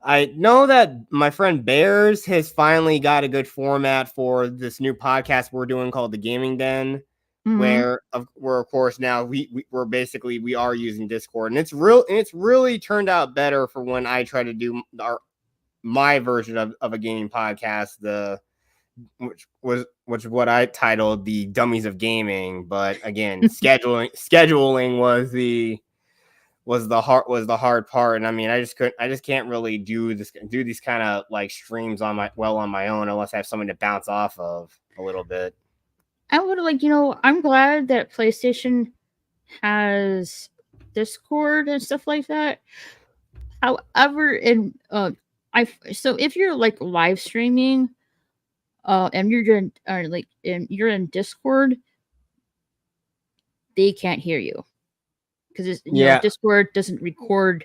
I know that my friend Bears has finally got a good format for this new podcast we're doing called The Gaming Den, where of course now we're basically we are using Discord, and it's really turned out better for when I try to do my version of a gaming podcast, which was what I titled The Dummies of Gaming. But again, scheduling was the hard part, and I mean, I just can't really do these kind of streams on my own unless I have someone to bounce off of a little bit. I would I'm glad that PlayStation has Discord and stuff like that. However, so if you're live streaming, and you're in Discord, they can't hear you because Discord doesn't record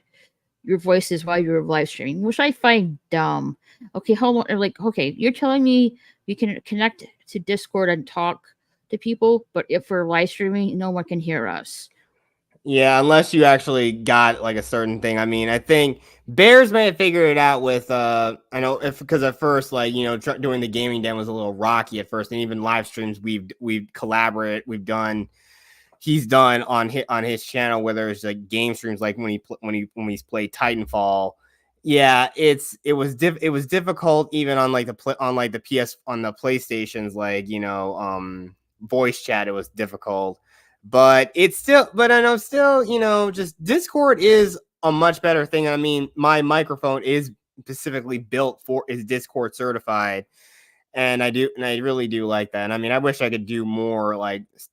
your voices while you're live streaming, which I find dumb. Okay, hold on. Okay, you're telling me you can connect to Discord and talk to people, but if we're live streaming, no one can hear us. Yeah, unless you actually got a certain thing. I mean, I think Bears may have figured it out with I know because at first doing the gaming den was a little rocky at first, and even live streams we've collaborated, he's done on his channel where there's game streams when he's played Titanfall. Yeah, it was difficult even on the PlayStations voice chat. It was difficult. But I know still, just Discord is a much better thing. I mean, my microphone is specifically is Discord certified, and I really do like that. And I mean, I wish I could do more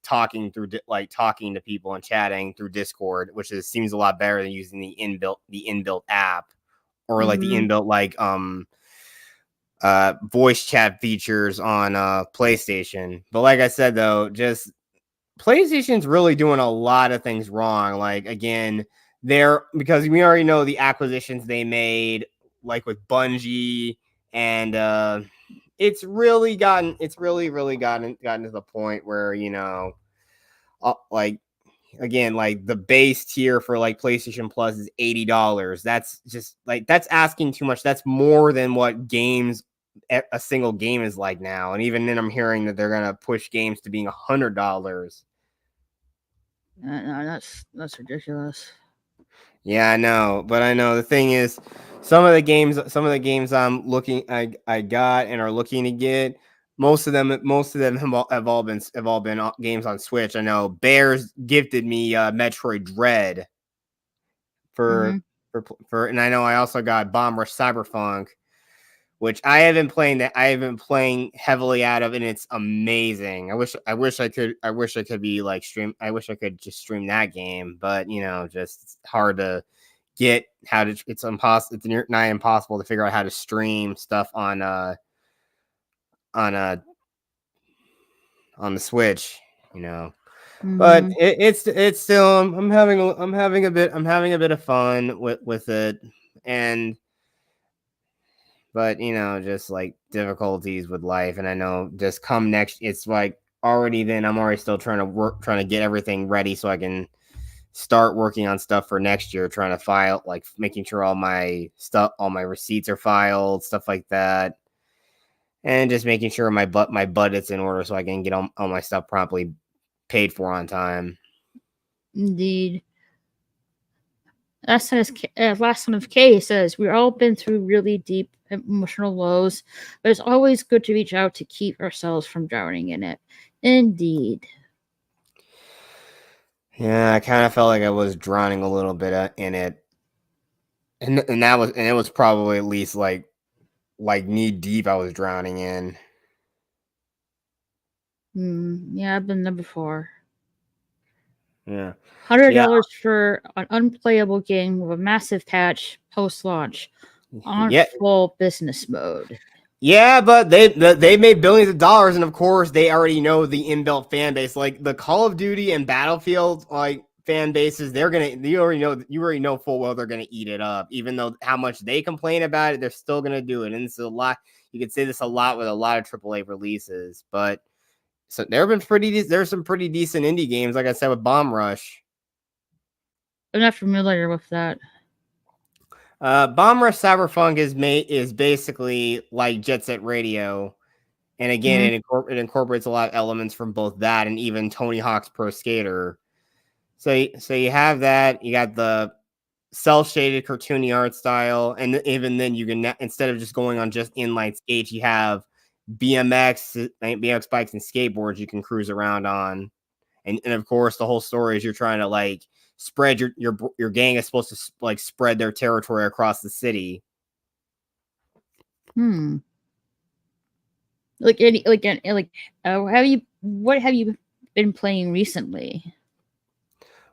talking to people and chatting through Discord, which seems a lot better than using the inbuilt app or the inbuilt voice chat features on PlayStation. But like I said, though, just PlayStation's really doing a lot of things wrong. Again, because we already know the acquisitions they made, with Bungie, and it's really gotten to the point where again, the base tier for PlayStation Plus is $80. That's just that's asking too much. That's more than what a single game is now. And even then, I'm hearing that they're gonna push games to being $100. No, that's ridiculous. Yeah, I know, but I know the thing is, some of the games I got and are looking to get, most of them have all been games on Switch. I know Bears gifted me Metroid Dread for, and I know I also got Bomb Rush Cyberpunk, which I have been playing heavily out of, and it's amazing. I wish I could be stream. I wish I could just stream that game, but just it's hard to get it's impossible. It's nigh impossible to figure out how to stream stuff on the Switch. But Mhm. it's still I'm having a bit of fun with it, and but just like difficulties with life, and I know just come next, it's like already then I'm already still trying to get everything ready so I can start working on stuff for next year, trying to file, like making sure all my receipts are filed, stuff like that, and just making sure my budget's in order so I can get all my stuff promptly paid for on time. Indeed. Last son of K says, we've all been through really deep emotional lows, but it's always good to reach out to keep ourselves from drowning in it. Indeed. Yeah, I kind of felt like I was drowning a little bit in it, and it was probably at least like knee deep. I was drowning in. Yeah, I've been there before. Yeah, $100 for an unplayable game with a massive patch post-launch on yeah. full business mode. Yeah, but they made billions of dollars, and of course they already know the inbuilt fan base, like the Call of Duty and Battlefield like fan bases. You already know full well they're gonna eat it up, even though how much they complain about it, they're still gonna do it. And it's a lot. You could say this a lot with a lot of AAA releases, but so there's some pretty decent indie games, like I said with Bomb Rush. I'm not familiar with that. Bomb Rush Cyberpunk is basically like Jet Set Radio. And again, it incorporates a lot of elements from both that and even Tony Hawk's Pro Skater. So you have that. You got the cel-shaded cartoony art style, and even then, you can instead of just going on just inline skates, you have BMX bikes and skateboards you can cruise around on. And of course, the whole story is you're trying to like spread your gang is supposed to like spread their territory across the city. What have you been playing recently?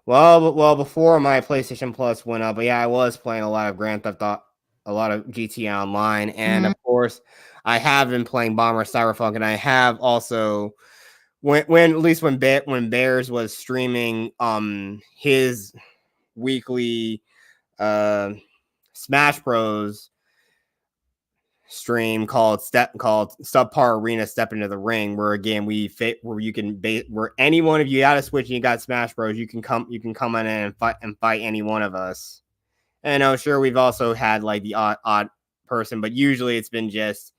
Well, before my PlayStation Plus went up, but yeah, I was playing a lot of Grand Theft Auto, a lot of GTA Online, and of course, I have been playing Bomber Cyberpunk, and I have also when Bears was streaming his weekly Smash Bros stream called Subpar Arena Step Into the Ring, where again where you can where any one of you got a Switch and you got Smash Bros, you can come on in and fight any one of us. And I'm sure we've also had like the odd person, but usually it's been just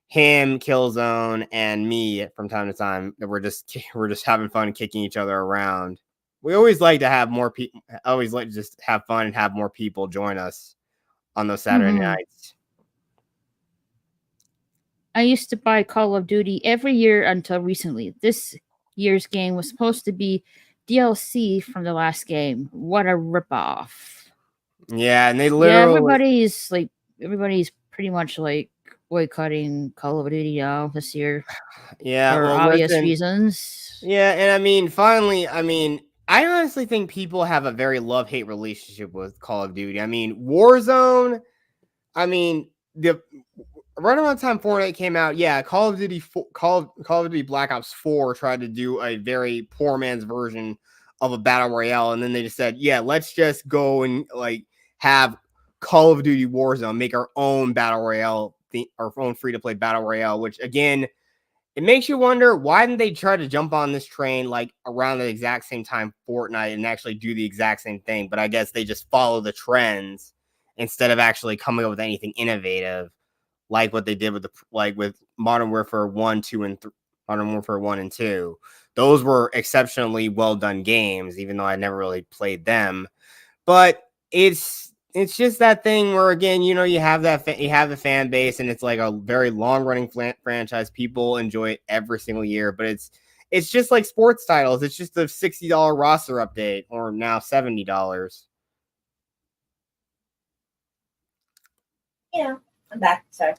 him, Killzone, and me from time to time. That we're just having fun kicking each other around. We always like to have more people. Always like to just have fun and have more people join us on those Saturday nights. I used to buy Call of Duty every year until recently. This year's game was supposed to be DLC from the last game. What a ripoff. Yeah, and they literally... Yeah, everybody's pretty much like boycotting Call of Duty now this year. Yeah, for obvious reasons. Yeah, and I honestly think people have a very love-hate relationship with Call of Duty. I mean, Warzone, the right around the time Fortnite came out, yeah, Call of Duty Black Ops 4 tried to do a very poor man's version of a battle royale, and then they just said, yeah, let's just go and like have Call of Duty Warzone, make our own battle royale, our own free-to-play battle royale, which again, it makes you wonder, why didn't they try to jump on this train like around the exact same time Fortnite and actually do the exact same thing? But I guess they just follow the trends instead of actually coming up with anything innovative, like what they did with Modern Warfare 1, 2, and Modern Warfare 1 and 2. Those were exceptionally well done games, even though I never really played them. But it's just that thing where, again, you have the fan base, and it's like a very long running franchise. People enjoy it every single year, but it's just like sports titles. It's just a $60 roster update, or now $70. Yeah, I'm back. Sorry.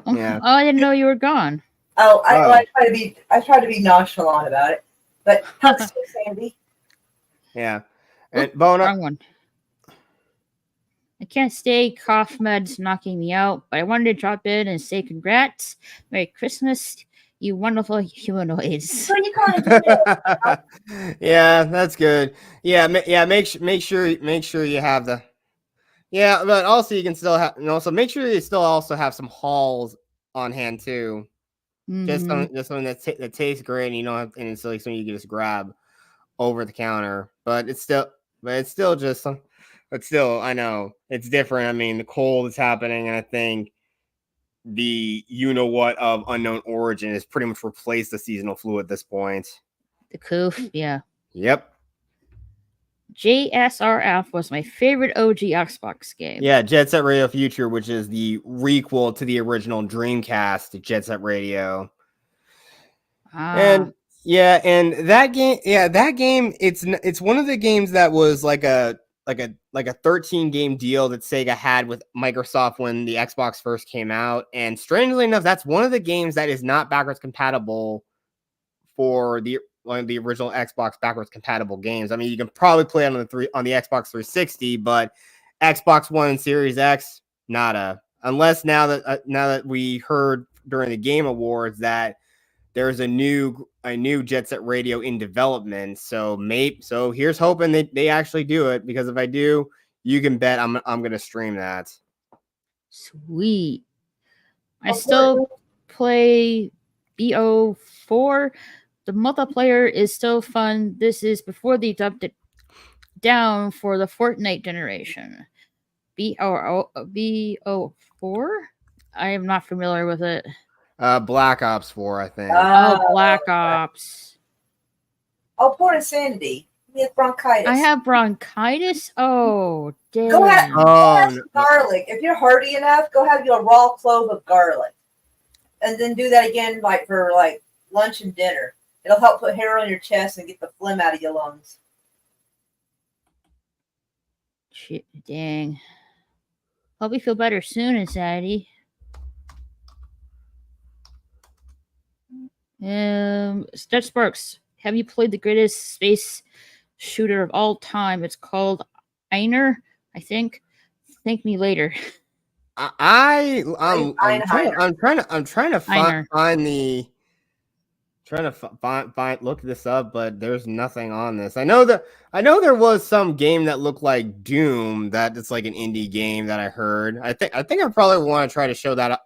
Yeah. Oh, I didn't know you were gone. I try to be nonchalant about it, but thanks, Sandy. Yeah, and Bona. Wrong one. I can't stay. Cough med's knocking me out, but I wanted to drop in and say congrats. Merry Christmas. You wonderful humanoids. So you kind of do it. Yeah, that's good. Yeah, make sure you have the. Yeah, but also you can still have, and also make sure you still also have some halls on hand too. Just Mhm. something that tastes great, and you don't have, and it's like something you can just grab over the counter. But it's still just some. But still, I know it's different. I mean, the cold is happening, and I think the what of unknown origin has pretty much replaced the seasonal flu at this point. The coof, yeah. Yep. JSRF was my favorite OG Xbox game. Yeah, Jet Set Radio Future, which is the requel to the original Dreamcast Jet Set Radio. And yeah, and that game, it's one of the games that was like a 13 game deal that Sega had with Microsoft when the Xbox first came out. And strangely enough, that's one of the games that is not backwards compatible for one of the original Xbox backwards compatible games. I mean, you can probably play it on the Xbox 360, but Xbox One and Series X, nada. Unless now that we heard during the Game Awards that there's a new Jet Set Radio in development. So here's hoping that they actually do it, because if I do, you can bet I'm gonna stream that. Sweet. I still play BO4. The multiplayer is still fun. This is before they dumped it down for the Fortnite generation. BO4? I am not familiar with it. Black Ops 4, I think. Black Ops. Poor Insanity. He has bronchitis. I have bronchitis? Oh, damn. Go have some garlic. If you're hardy enough, go have your raw clove of garlic. And then do that again for lunch and dinner. It'll help put hair on your chest and get the phlegm out of your lungs. Shit, dang. Hope you feel better soon, Insanity. Stretch Sparks, have you played the greatest space shooter of all time? It's called Einer, I think. Thank me later. I'm trying to find look this up, but there's nothing on this. I know there was some game that looked like Doom that it's like an indie game that I heard. I think I probably want to try to show that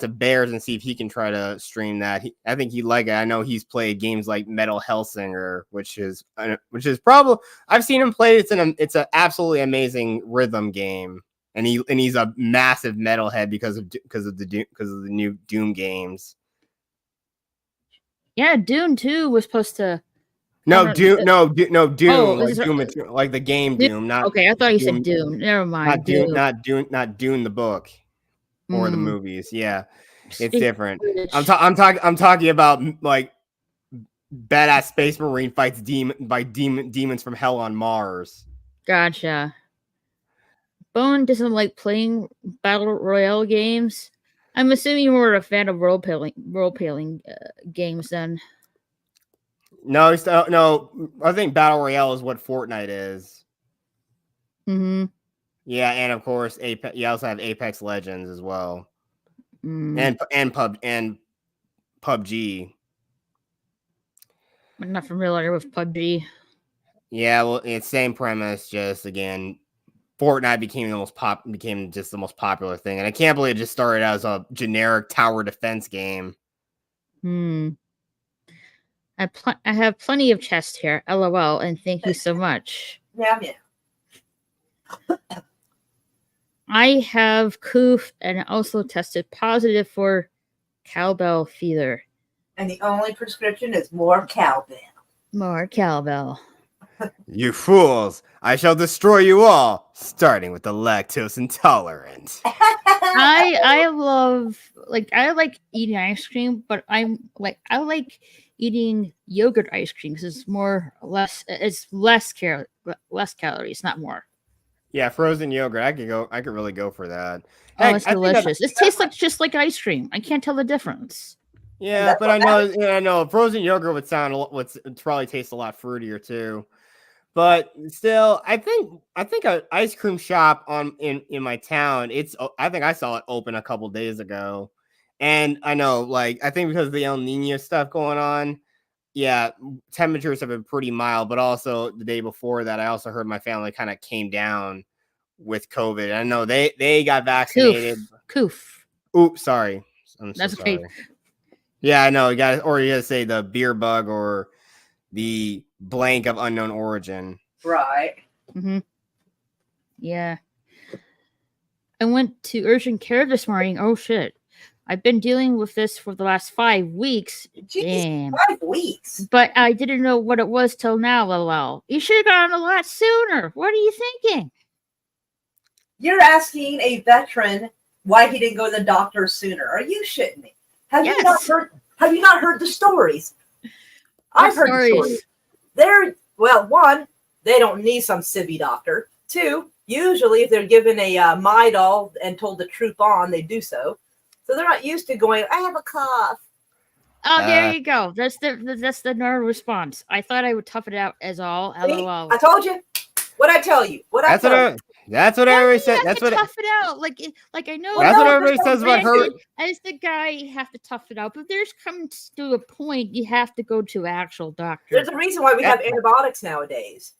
to Bears and see if he can try to stream that. I think he'd like it. I know he's played games like Metal Hellsinger, which is probably, I've seen him play. It's an absolutely amazing rhythm game, and he's a massive metalhead because of the new Doom games. Yeah, Dune 2 was supposed to. Doom. Oh, Doom, like the game Doom. Not okay. I thought you Doom, said Dune. Never mind. Not Dune the book. Or the movies, yeah, it's different. I'm talking about like badass space marine fights demons from hell on Mars. Gotcha. Bone doesn't like playing battle royale games. I'm assuming you were a fan of role playing games then. No, I think battle royale is what Fortnite is. Mm-hmm. Yeah, and of course, Apex. You also have Apex Legends as well, and PUBG. I'm not familiar with PUBG. Yeah, well, it's same premise. Just again, Fortnite became just the most popular thing, and I can't believe it just started as a generic tower defense game. I have plenty of chest hair. LOL, and thank you so much. Yeah. I have coof and also tested positive for cowbell fever. And the only prescription is more cowbell. More cowbell. You fools! I shall destroy you all, starting with the lactose intolerant. I like eating ice cream, but I like eating yogurt ice cream because it's less calories, not more. Yeah, frozen yogurt. I could really go for that. Oh, it's delicious. It tastes just like ice cream. I can't tell the difference. Yeah, but I know frozen yogurt would probably taste a lot fruitier too. But still, I think an ice cream shop in my town. I think I saw it open a couple days ago, And I know, like, I think because of the El Nino stuff going on, yeah, temperatures have been pretty mild. But also the day before that, I also heard my family kind of came down with COVID. I know they got vaccinated. Coof. Oops, sorry. I'm so That's sorry. okay. Yeah, I know. You got to say the beer bug or the blank of unknown origin. Right. Mm-hmm. Yeah. I went to urgent care this morning. Oh shit. I've been dealing with this for the last 5 weeks. Jeez, Damn. 5 weeks. But I didn't know what it was till now, lol. You should have gone a lot sooner. What are you thinking? You're asking a veteran why he didn't go to the doctor sooner. Are you shitting me? Have you not heard the stories? I've heard the stories. One, they don't need some civvy doctor. 2, usually if they're given a Midol and told to troop on, they do so. So they're not used to going, I have a cough. Oh, there you go. That's the normal response. I thought I would tough it out as all. LOL. I told you. What'd I tell you? That's what I always said. That's what tough it out. Like I know. That's what everybody says about her. As the guy, you have to tough it out. But there's comes to a point you have to go to actual doctor. There's a reason why we have antibiotics nowadays.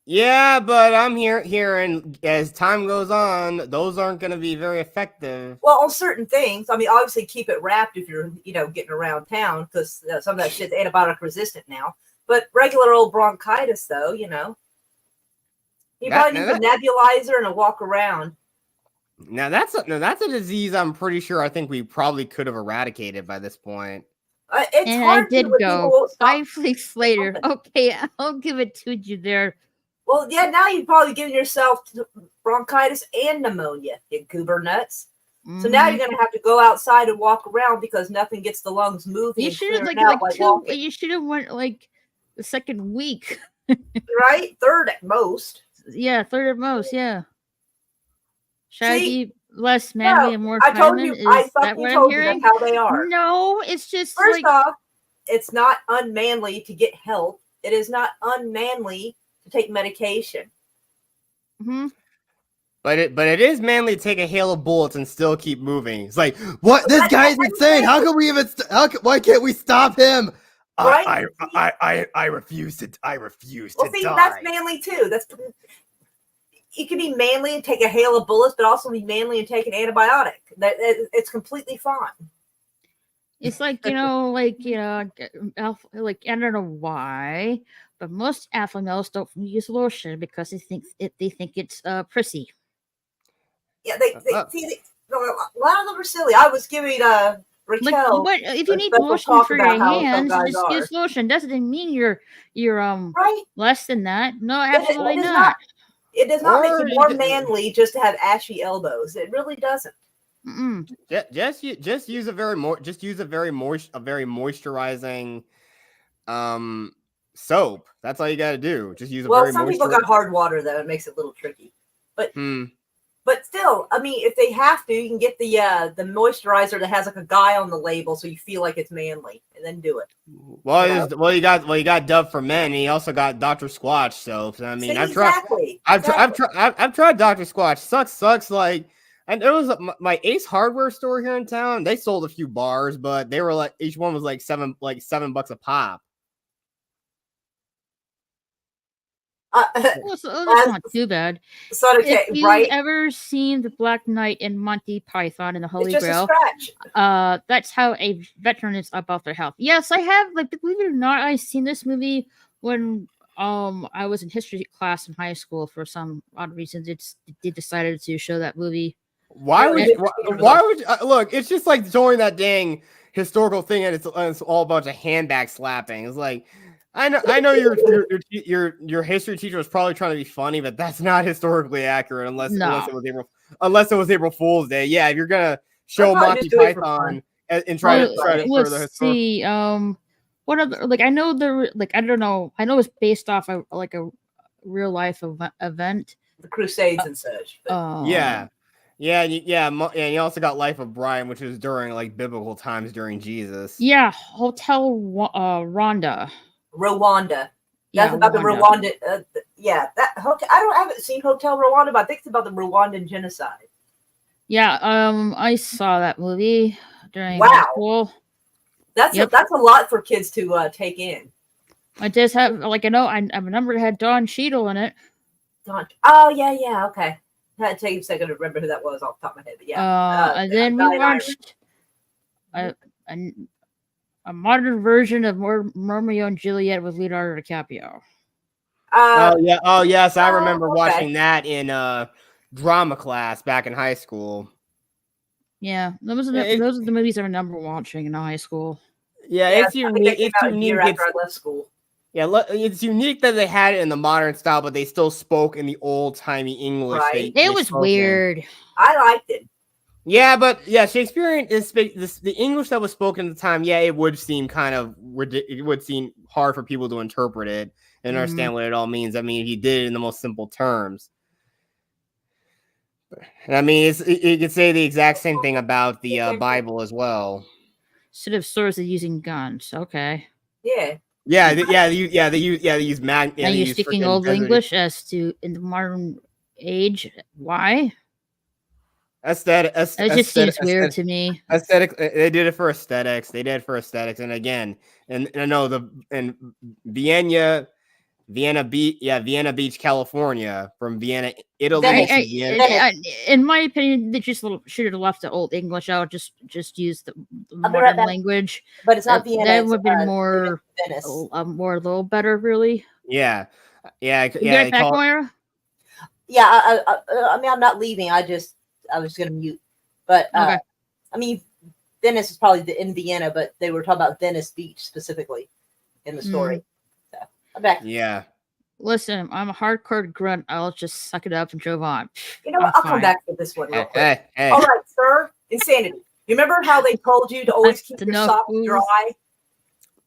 Yeah, but I'm hearing as time goes on, those aren't going to be very effective. Well, on certain things, I mean, obviously keep it wrapped if you're, getting around town because some of that shit's antibiotic resistant now. But regular old bronchitis, though, you probably need a nebulizer and a walk around. Now that's a disease I'm pretty sure I think we probably could have eradicated by this point. It's hard I did go 5 weeks later. Okay, I'll give it to you there. Well, yeah, now you've probably given yourself bronchitis and pneumonia, you goober nuts. So now you're going to have to go outside and walk around because nothing gets the lungs moving. You should have you should have went like the second week. Right? 3rd at most. Yeah, 3rd at most, yeah. Should I be less manly and more feminine? I fucking told you that's how they are. No, it's just First off, it's not unmanly to get help. It is not unmanly to take medication. Mm-hmm. But it is manly to take a hail of bullets and still keep moving. It's like, what? This guy's insane. How can we even? Why can't we stop him? Right? I refuse to. Well, see, that's manly too. You can be manly and take a hail of bullets, but also be manly and take an antibiotic. It's completely fine. It's like I don't know why, but most alpha males don't use lotion because they think it's prissy. Yeah, a lot of them are silly. I was giving Raquel. But if you need lotion for your hands, just use lotion. Doesn't mean you're right less than that. No, absolutely not. It does not make you more manly just to have ashy elbows. It really doesn't. Mm-mm. Just use a very moisturizing soap. That's all you got to do. Just use some people got hard water though. It makes it a little tricky. But still, I mean, if they have to, you can get the moisturizer that has like a guy on the label, so you feel like it's manly, and then do it. Well, you got Dove for Men, and you also got Dr. Squatch soaps. I mean, I've tried Dr. Squatch. Sucks. Like, and it was my Ace Hardware store here in town. They sold a few bars, but they were like each one was like $7 a pop. That's not too bad. If you've ever seen the Black Knight and Monty Python and the Holy Grail, that's how a veteran is about their health. Yes, I have. Like, believe it or not, I've seen this movie when I was in history class in high school. For some odd reason, they decided to show that movie. Why would look? It's just like showing that dang historical thing, and it's all a bunch of handbag slapping. It's like. I know your history teacher was probably trying to be funny, but that's not historically accurate unless it was April Fool's Day. Yeah, if you're gonna show Monty Python and try to further let's see. What other I know I don't know. I know it's based off of like a real life event, the Crusades and such. Yeah. And you also got Life of Brian, which is during like biblical times during Jesus. Yeah, Hotel Rwanda. That's about the Rwanda. I haven't seen Hotel Rwanda, but I think it's about the Rwandan genocide. Yeah, I saw that movie. during Wow. high school. That's a lot for kids to take in. I just have like I know I have a number that had Don Cheadle in it. Oh yeah, okay. I had to take a second to remember who that was off the top of my head, but yeah. And then we watched a modern version of Romeo and Juliet with Leonardo DiCaprio. Oh yes, I remember okay. watching that in drama class back in high school. Yeah, those are the movies I remember watching in high school. Yeah, it's unique. It's unique. Year after I left school. Yeah, it's unique that they had it in the modern style, but they still spoke in the old-timey English. Right. It was weird. I liked it. Yeah, but yeah, Shakespearean is the English that was spoken at the time. Yeah, it would seem it would seem hard for people to interpret it and understand what it all means. I mean, he did it in the most simple terms. And I mean, you could say the exact same thing about the Bible as well. Instead of swords, they're using guns. Okay. Yeah. They use mag. Are you speaking Old English as to in the modern age? Why? Aesthetic. It just seems weird to me. Aesthetic. They did it for aesthetics. And again, and I know Vienna Beach, California, from Vienna, Italy. In my opinion, they just should have left the Old English out. Just use the modern language. But it's not Vienna. That would be more a little better, really. Yeah. You right back, Moira? Yeah, I mean, I'm not leaving. I was going to mute. But, okay. I mean, Venice is probably in Vienna, but they were talking about Venice Beach specifically in the story. So, I'm back. Yeah. Listen, I'm a hardcore grunt. I'll just suck it up and drove on. You know what? I'll come back for this one real quick. Hey. All right, sir. Insanity. You remember how they told you to always keep your socks dry?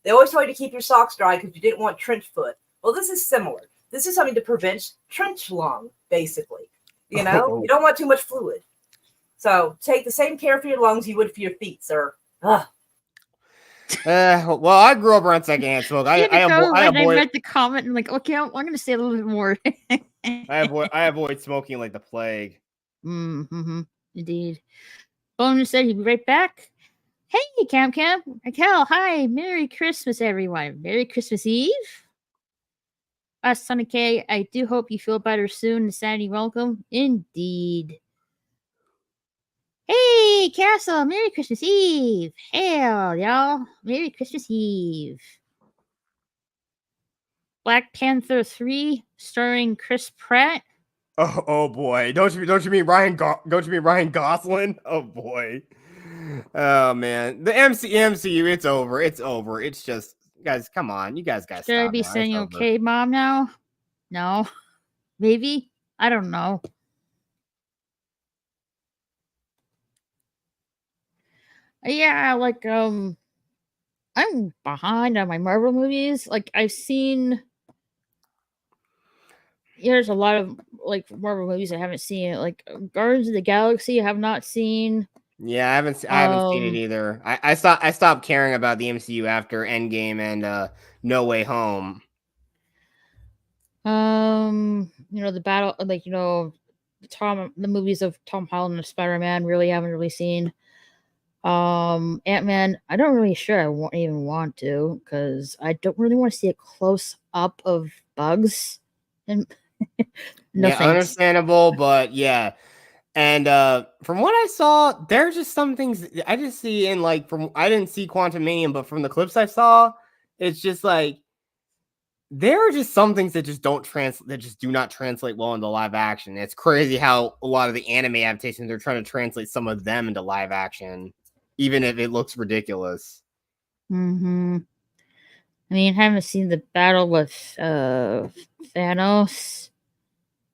They always told you to keep your socks dry because you didn't want trench foot. Well, this is similar. This is something to prevent trench lung, basically. You know, you don't want too much fluid. So take the same care for your lungs you would for your feet, sir. Ugh. Well, I grew up around secondhand smoke. I read the comment and like, okay, I'm going to say a little bit more. I avoid smoking like the plague. Mm-hmm. Indeed. Bonus said he'd be right back. Hey, Camp, Raquel, hi, Merry Christmas, everyone. Merry Christmas Eve. Sonic K, I do hope you feel better soon. Sandy, welcome. Indeed. Hey, Castle, Merry Christmas Eve. Hell, y'all. Merry Christmas Eve. Black Panther 3, starring Chris Pratt. Oh boy. Don't you mean Ryan Gosling? Oh boy. Oh man. The MCU, it's over. It's just, guys, come on. You guys got to stop. Should I be saying okay, Mom, now? No. Maybe? I don't know. Yeah, like I'm behind on my Marvel movies. Like I've seen there's a lot of like Marvel movies I haven't seen. Like Guardians of the Galaxy I have not seen. Yeah, I haven't seen it either. I stopped caring about the MCU after Endgame and No Way Home. The battle, like the movies of Tom Holland and Spider-Man really haven't really seen. Ant-Man, I don't really sure I even want to because I don't really want to see a close up of bugs. And no, yeah, understandable, but yeah. And from what I saw, there's just some things I just see in I didn't see Quantumanium, but from the clips I saw, it's just like there are just some things that just do not translate well into live action. It's crazy how a lot of the anime adaptations are trying to translate some of them into live action, even if it looks ridiculous. Mm-hmm. I mean, I haven't seen the battle with Thanos.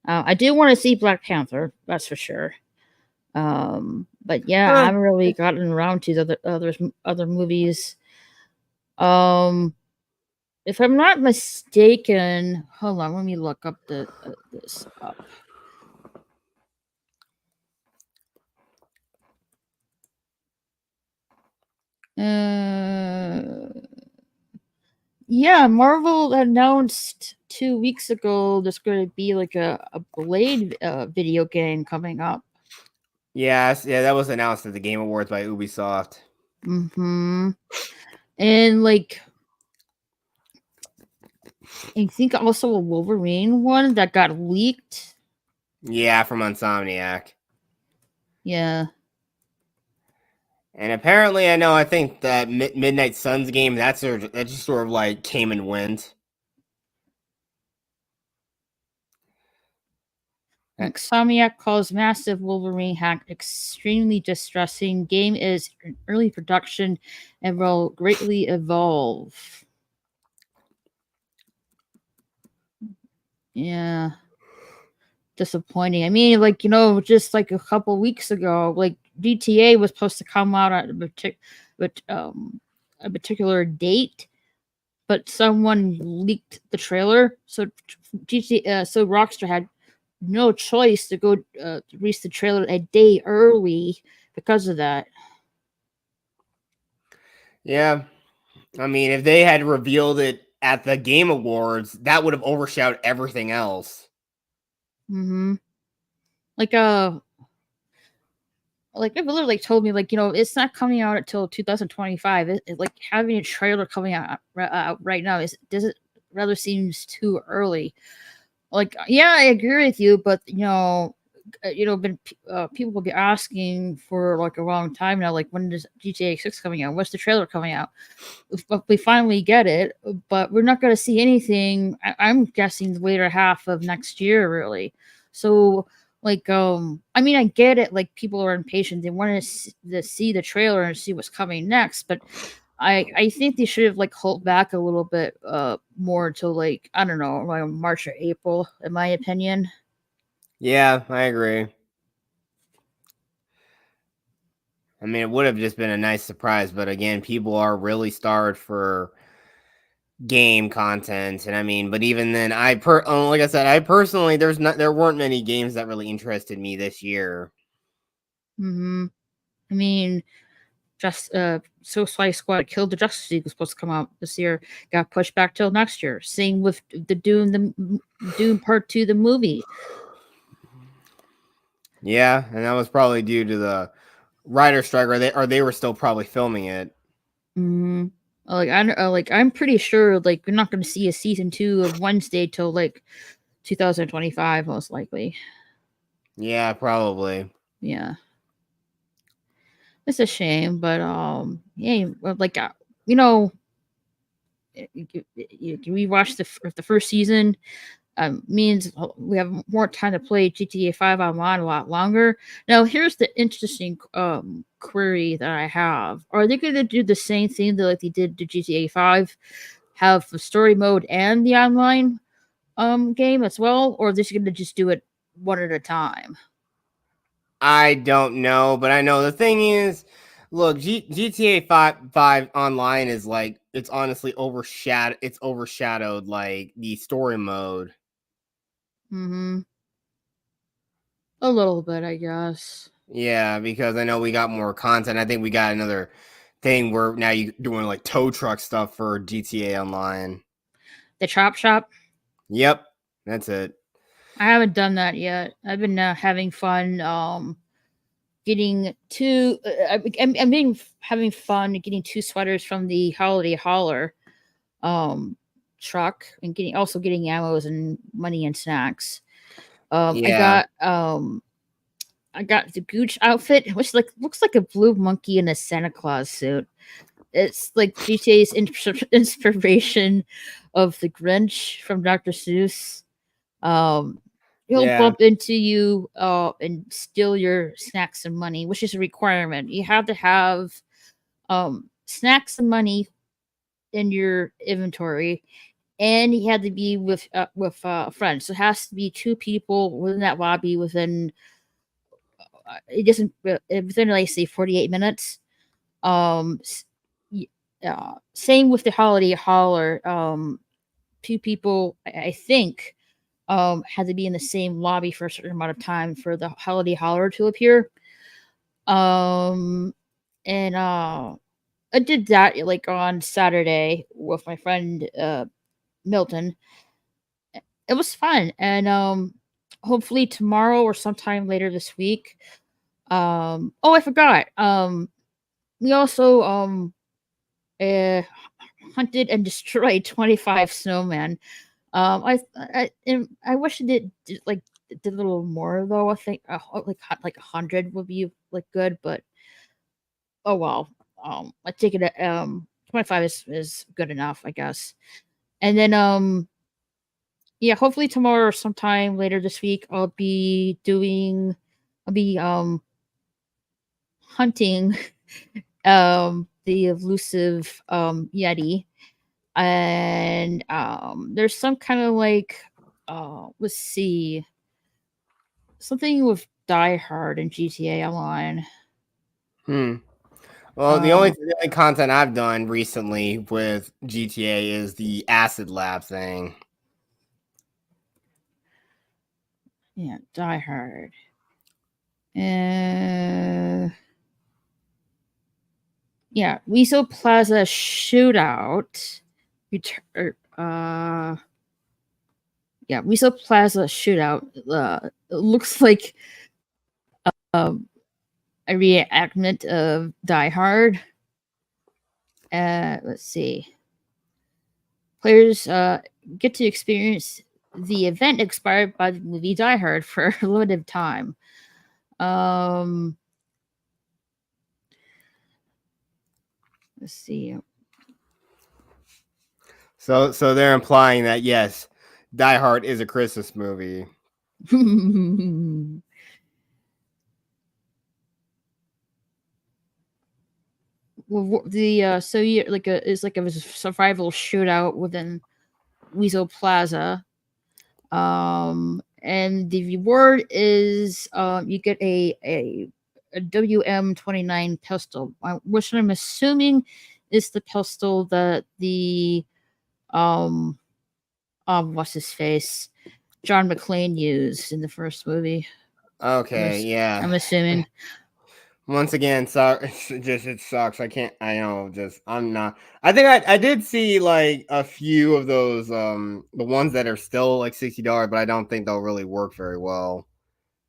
I do want to see Black Panther, that's for sure. But yeah, I haven't really gotten around to the other movies. If I'm not mistaken, hold on, let me look up this up. Yeah, Marvel announced 2 weeks ago there's going to be like a Blade video game coming up. Yeah, that was announced at the Game Awards by Ubisoft. Mm-hmm. And like, I think also a Wolverine one that got leaked. Yeah, from Insomniac. Yeah. And apparently, I think that Midnight Suns game, that just sort of like came and went. Insomniac calls massive Wolverine hack extremely distressing. Game is in early production and will greatly evolve. Yeah. Disappointing. I mean, like, just like a couple weeks ago, like GTA was supposed to come out at a particular date, but someone leaked the trailer, so so Rockstar had no choice to go release the trailer a day early because of that. Yeah. I mean, if they had revealed it at the Game Awards, that would have overshadowed everything else. Mm-hmm. Like like my brother like told me like it's not coming out until 2025. Like having a trailer coming out right now does it rather seems too early. Like yeah, I agree with you, but been people will be asking for like a long time now. Like when is GTA 6 coming out? What's the trailer coming out? We finally get it, but we're not going to see anything. I'm guessing the later half of next year, really. So, like, I mean, I get it. Like, people are impatient; they want to see the trailer and see what's coming next. But I think they should have like hold back a little bit more until like I don't know, like March or April, in my opinion. Yeah, I agree. I mean, it would have just been a nice surprise, but again, people are really starved for game content, and I mean, but even then, like I said, I personally there weren't many games that really interested me this year. Hmm. I mean, just Suicide Squad Killed the Justice League was supposed to come out this year, got pushed back till next year. Same with the Doom Part 2, the movie. Yeah, and that was probably due to the writer strike, or they were still probably filming it. Mm-hmm. I'm pretty sure like we're not going to see a season 2 of Wednesday till like 2025 most likely. Yeah, probably. Yeah, it's a shame, but yeah, like you know, you rewatch the first season. Means we have more time to play GTA 5 online a lot longer. Now, here's the interesting query that I have: are they going to do the same thing that like they did to GTA 5, have the story mode and the online game as well, or are they going to just do it one at a time? I don't know, but I know the thing is, look, GTA 5 online is like it's honestly overshadowed like the story mode. Mm-hmm. A little bit, I guess. Yeah, because I know we got more content. I think we got another thing where now you doing like tow truck stuff for GTA Online. The chop shop. Yep, that's it. I haven't done that yet. I've been having fun. Getting two. I'm being having fun getting two sweaters from the Holiday Hauler truck and getting ammos and money and snacks. Yeah, I got the Gooch outfit, which looks like a blue monkey in a Santa Claus suit. It's like GTA's inspiration of the Grinch from Dr. Seuss. Um, he'll yeah, bump into you and steal your snacks and money, which is a requirement. You have to have snacks and money in your inventory, and you had to be with friends. So it has to be two people within that lobby within it doesn't within like say 48 minutes. Um, Same with the Holiday Hauler. Two people, I think, had to be in the same lobby for a certain amount of time for the Holiday Hauler to appear. Um, and I did that like on Saturday with my friend Milton. It was fun, and hopefully tomorrow or sometime later this week. Oh, I forgot. we also hunted and destroyed 25 snowmen. I wish it did a little more though. I think like 100 would be like good, but oh well. I take it at 25 is good enough, I guess. And then yeah, hopefully tomorrow or sometime later this week I'll be hunting the elusive yeti, and there's some kind of like let's see, something with Die Hard and GTA Online. Well, the only content I've done recently with GTA is the acid lab thing. Yeah, Die Hard. Yeah, Weasel Plaza Shootout. Yeah, Weasel Plaza Shootout. It looks like a reenactment of Die Hard. Let's see. Players get to experience the event inspired by the movie Die Hard for a limited time. Let's see. So they're implying that yes, Die Hard is a Christmas movie. Well, the so you is like a survival shootout within Weasel Plaza. And the reward is you get a WM-29 pistol, which I'm assuming is the pistol that the what's his face, John McClane used in the first movie. Okay, yeah. I'm assuming. Once again, it sucks. I'm not. I think I did see like a few of those the ones that are still like $60, but I don't think they'll really work very well,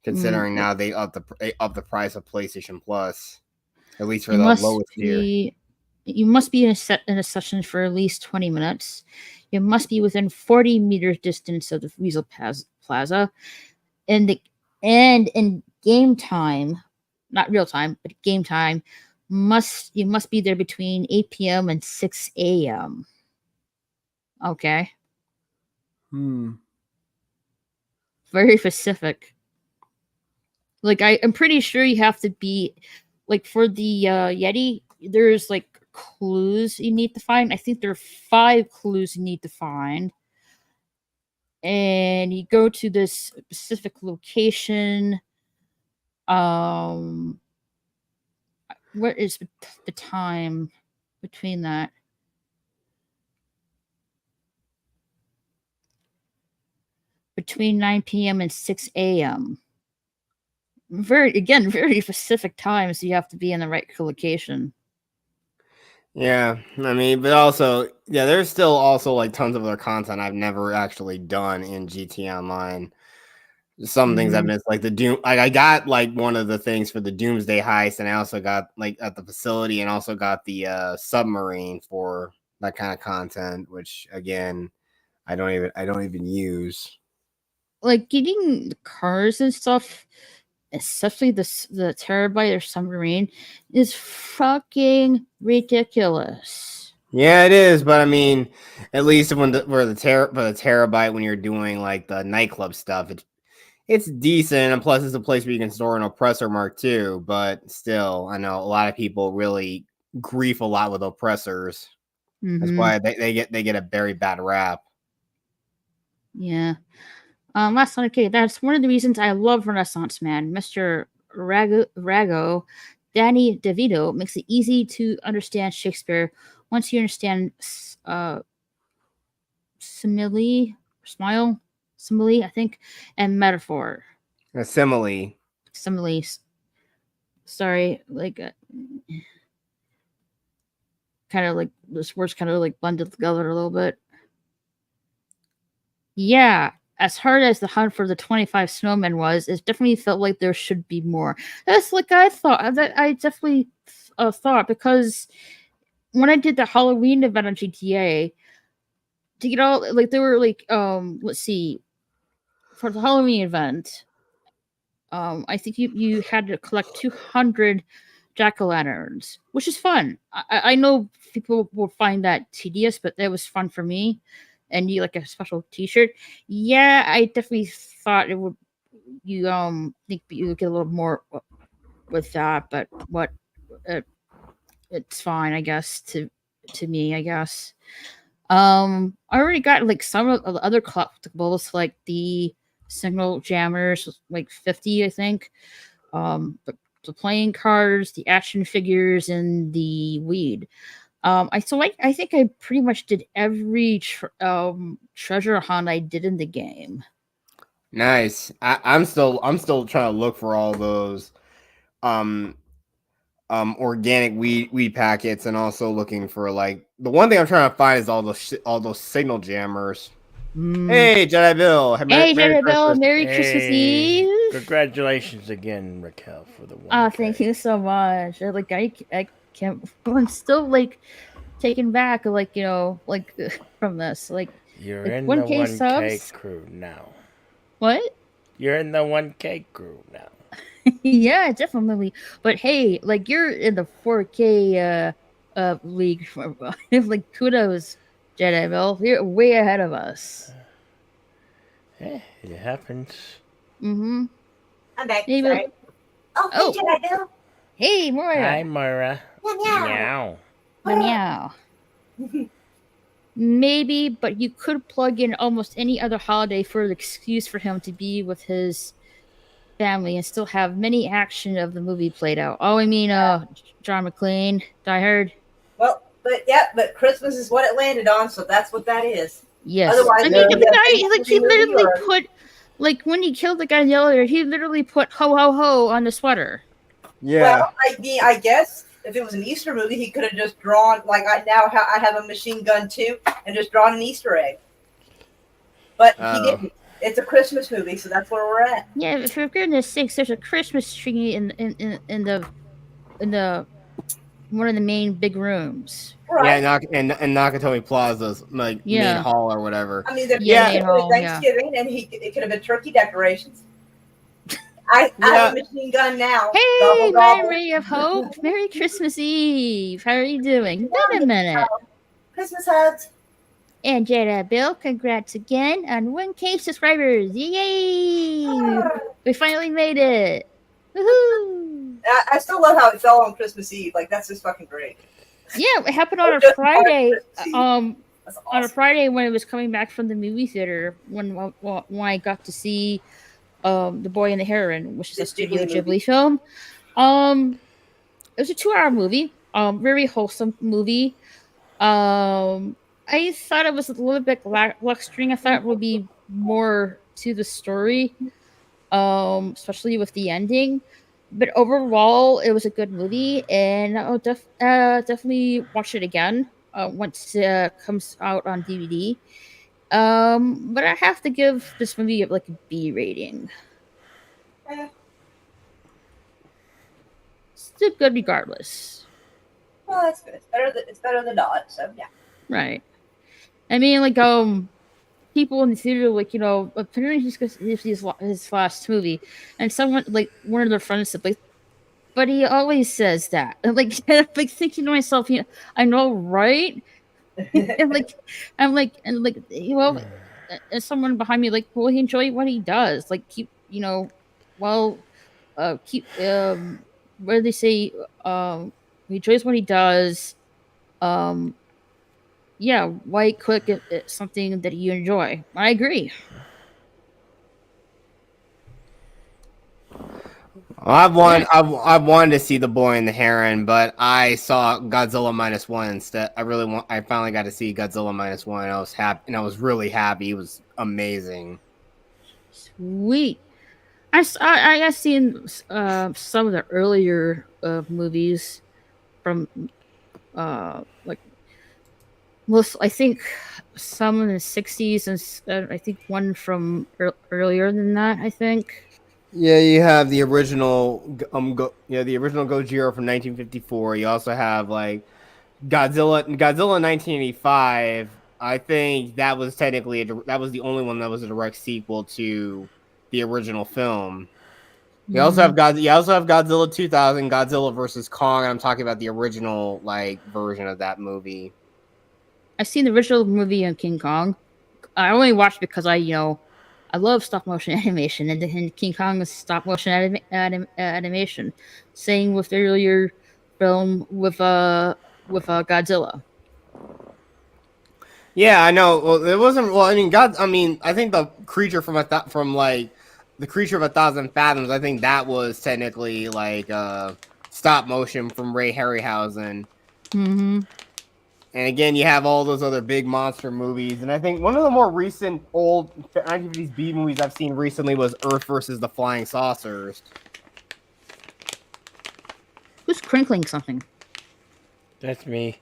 considering now they up the price of PlayStation Plus, at least for the lowest tier. You must be in a session for at least 20 minutes. You must be within 40 meters distance of the Weasel Plaza, and in game time, not real time, but game time, you must be there between 8 p.m. and 6 a.m. Okay. Very specific. Like I'm pretty sure you have to be like for the Yeti, there's like clues you need to find. I think there are 5 clues you need to find. And you go to this specific location. What is the time between that? Between 9 p.m. and 6 a.m. Very specific times you have to be in the right location. Yeah, I mean, but also, yeah, there's still also like tons of other content I've never actually done in GTA Online. Some things I've missed, like the Doom. Like I got like one of the things for the Doomsday heist, and I also got like at the facility, and also got the submarine for that kind of content, which again, I don't even use. Like getting the cars and stuff, especially the terabyte or submarine, is fucking ridiculous. Yeah, it is, but I mean, at least for the terabyte when you're doing like the nightclub stuff, it's decent, and plus it's a place where you can store an oppressor mark II, but still, I know a lot of people really grief a lot with oppressors. That's why they get a very bad rap. Yeah. Last one, okay, that's one of the reasons I love Renaissance Man. Mr. Rago, Danny DeVito makes it easy to understand Shakespeare once you understand simile, I think, and metaphor. A simile. Similes. Sorry, like kind of like this words kind of like blended together a little bit. Yeah, as hard as the hunt for the 25 snowmen was, it definitely felt like there should be more. That's like I thought. That I definitely thought, because when I did the Halloween event on GTA, to get all like there were like let's see, for the Halloween event, I think you had to collect 200 jack-o'-lanterns, which is fun. I know people will find that tedious, but that was fun for me. And you like a special T-shirt. Yeah, I definitely thought it would. You think you would get a little more with that, but what? It's fine, I guess. To me, I guess. I already got like some of the other collectibles, like the signal jammers, like 50, I think. The playing cards, the action figures, and the weed. I think I pretty much did every treasure hunt I did in the game. Nice. I'm still trying to look for all those organic weed packets, and also looking for like the one thing I'm trying to find is all those signal jammers. Hey, Jedi Bill. Hey, Jedi Bill. Merry Christmas Eve. Congratulations again, Raquel, for the 1K. Thank you so much. I can't. I'm still like taken back, like from this. Like You're like in 1K the 1K subs? crew now. What? You're in the 1K crew now. Yeah, definitely. But hey, like you're in the 4K league. Like kudos, Jedi Bill. You're way ahead of us. It happens. Mm-hmm. I'm back. Hey, Sorry. Oh. Hey, Jedi Bill. Hey, Moira. Hi, Moira. Meow. Meow. Meow. Maybe, but you could plug in almost any other holiday for the excuse for him to be with his family and still have many action of the movie played out. Oh, I mean, John McClane, Die Hard. Well, but Christmas is what it landed on, so that's what that is. Yes. Otherwise, I mean, the guy, like, he literally put, like, when he killed the guy in the elevator, he literally put ho ho ho on the sweater. Yeah. Well, I guess if it was an Easter movie, he could have just drawn, like, I have a machine gun too, and just drawn an Easter egg. But he didn't. It's a Christmas movie, so that's where we're at. Yeah, for goodness sakes, there's a Christmas tree in the one of the main big rooms. Right. Yeah, and Nakatomi Plaza's like main hall or whatever. I mean, there main hall, Thanksgiving, and it could have been turkey decorations. I have a machine gun now. Hey, Gobble, my gobble. ray of hope. Merry Christmas Eve. How are you doing? Been a minute. Christmas hugs. And Jada Bill, congrats again on 1K subscribers. Yay! We finally made it. Woohoo! I still love how it fell on Christmas Eve. Like, that's just fucking great. Yeah, it happened on a Friday. That's awesome. On a Friday when it was coming back from the movie theater, when I got to see The Boy and the Heron, which is a Studio Ghibli film. It was a 2-hour movie. Very wholesome movie. I thought it was a little bit lackluster. I thought it would be more to the story, especially with the ending. But overall, it was a good movie, and I'll definitely watch it again once it comes out on DVD. But I have to give this movie like a B rating. Still good regardless. Well, that's good. It's better than not. So yeah. Right. I mean, like, people in the theater, like, apparently his last movie, and someone, like, one of their friends said, like, but he always says that. And, like, I'm, like, thinking to myself, I know, right? and someone behind me, like, well, he enjoy what he does. Like, keep, what do they say? He enjoys what he does. Yeah, why click it's something that you enjoy? I agree. I've wanted to see The Boy and the Heron, but I saw Godzilla -1 instead. I finally got to see Godzilla -1. I was happy, and I was really happy. It was amazing. Sweet. I seen some of the earlier movies from like most, I think some in the 60s, and I think one from earlier than that, I think. Yeah, you have the original the original Gojira from 1954. You also have like Godzilla in 1985. I think that was technically that was the only one that was a direct sequel to the original film. You also have Godzilla 2000, Godzilla versus Kong. I'm talking about the original like version of that movie. I've seen the original movie of King Kong. I only watched because I love stop motion animation, and King Kong is stop motion animation. Same with the earlier film with Godzilla. Yeah, I know. Well, it wasn't. Well, I mean, God. I mean, I think the creature from the creature of 1,000 fathoms. I think that was technically like stop motion from Ray Harryhausen. Mm-hmm. And again, you have all those other big monster movies. And I think one of the more recent old 1950s B movies I've seen recently was Earth versus the Flying Saucers. Who's crinkling something? That's me.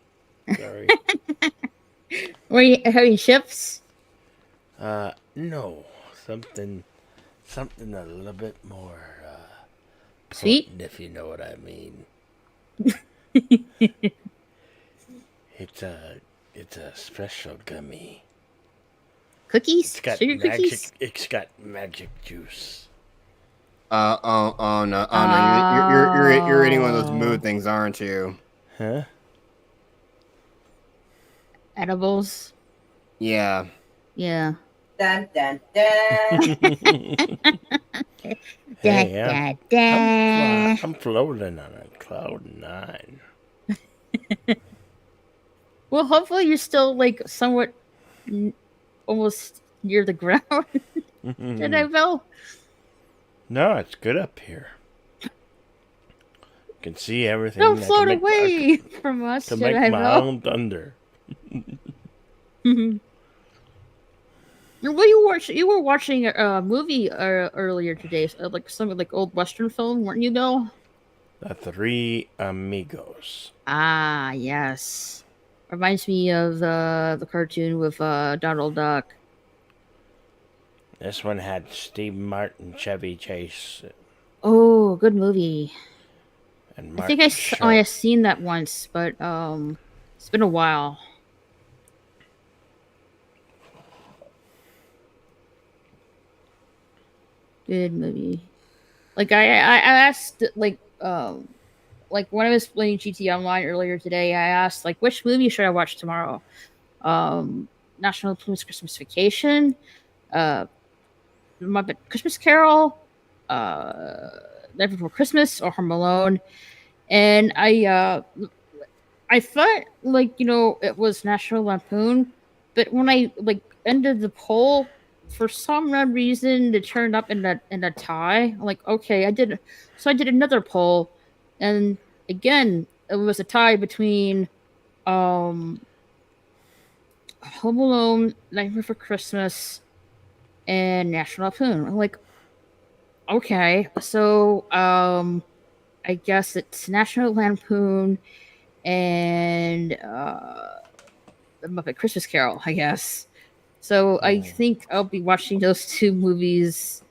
Sorry. Were you having chips? No. Something a little bit more Sweet? potent, if you know what I mean. It's a special gummy. Cookies? It's got Sugar magic. cookies? It's got magic juice. Oh no, you're eating one of those mood things, aren't you? Huh? Edibles? Yeah. Yeah. Dun, dun, dun. Hey, Da. I'm floating on a cloud 9. Well, hopefully you're still like somewhat almost near the ground. Did I, Bill? No, it's good up here. You can see everything. Don't float away from us, To make Jedi my Bill. own thunder. Well, you were watching a movie earlier today, like some like old Western film, weren't you, Bill? The Three Amigos. Ah, yes. Reminds me of the cartoon with Donald Duck. This one had Steve Martin, Chevy Chase, Oh, good movie. and I Martin think Short. I have seen that once, but it's been a while. Good movie. Like I asked like when I was playing GT Online earlier today, I asked like which movie should I watch tomorrow? National Lampoon's Christmas Vacation, Muppet Christmas Carol, Night Before Christmas, or Home Alone. And I thought like it was National Lampoon, but when I like ended the poll, for some odd reason it turned up in a tie. I'm like, okay, I did another poll, and again it was a tie between Home Alone, Nightmare Before Christmas, and National Lampoon. I'm like, okay, so I guess it's National Lampoon and the Muppet Christmas Carol, I guess. So I think I'll be watching those two movies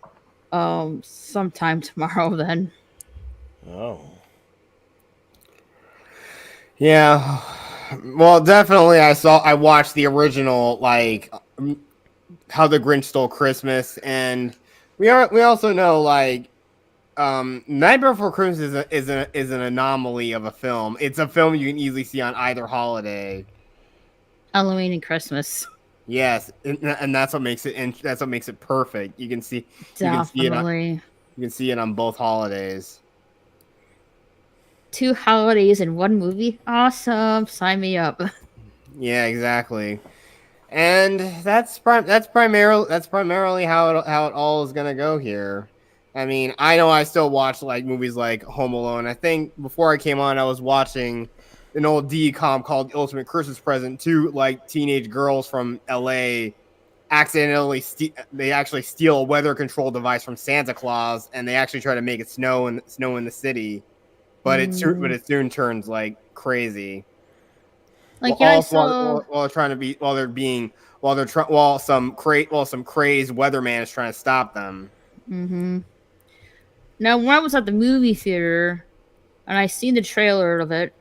sometime tomorrow then. Oh. Yeah. Well, definitely I watched the original, like How the Grinch Stole Christmas, and we also know like Night Before Christmas is an anomaly of a film. It's a film you can easily see on either holiday. Halloween and Christmas. Yes, and that's what makes it perfect. You can see Definitely. you can see it on both holidays. 2 holidays in one movie? Awesome. Sign me up. Yeah, exactly. And that's primarily how it all is gonna go here. I mean, I know I still watch like movies like Home Alone. I think before I came on, I was watching an old DCOM called The Ultimate Christmas Present. 2 like teenage girls from LA accidentally steal a weather control device from Santa Claus, and they actually try to make it snow in the city. But it soon turns like crazy. Like yeah, I while saw. while some crazed weatherman is trying to stop them. Mm-hmm. Now, when I was at the movie theater and I seen the trailer of it,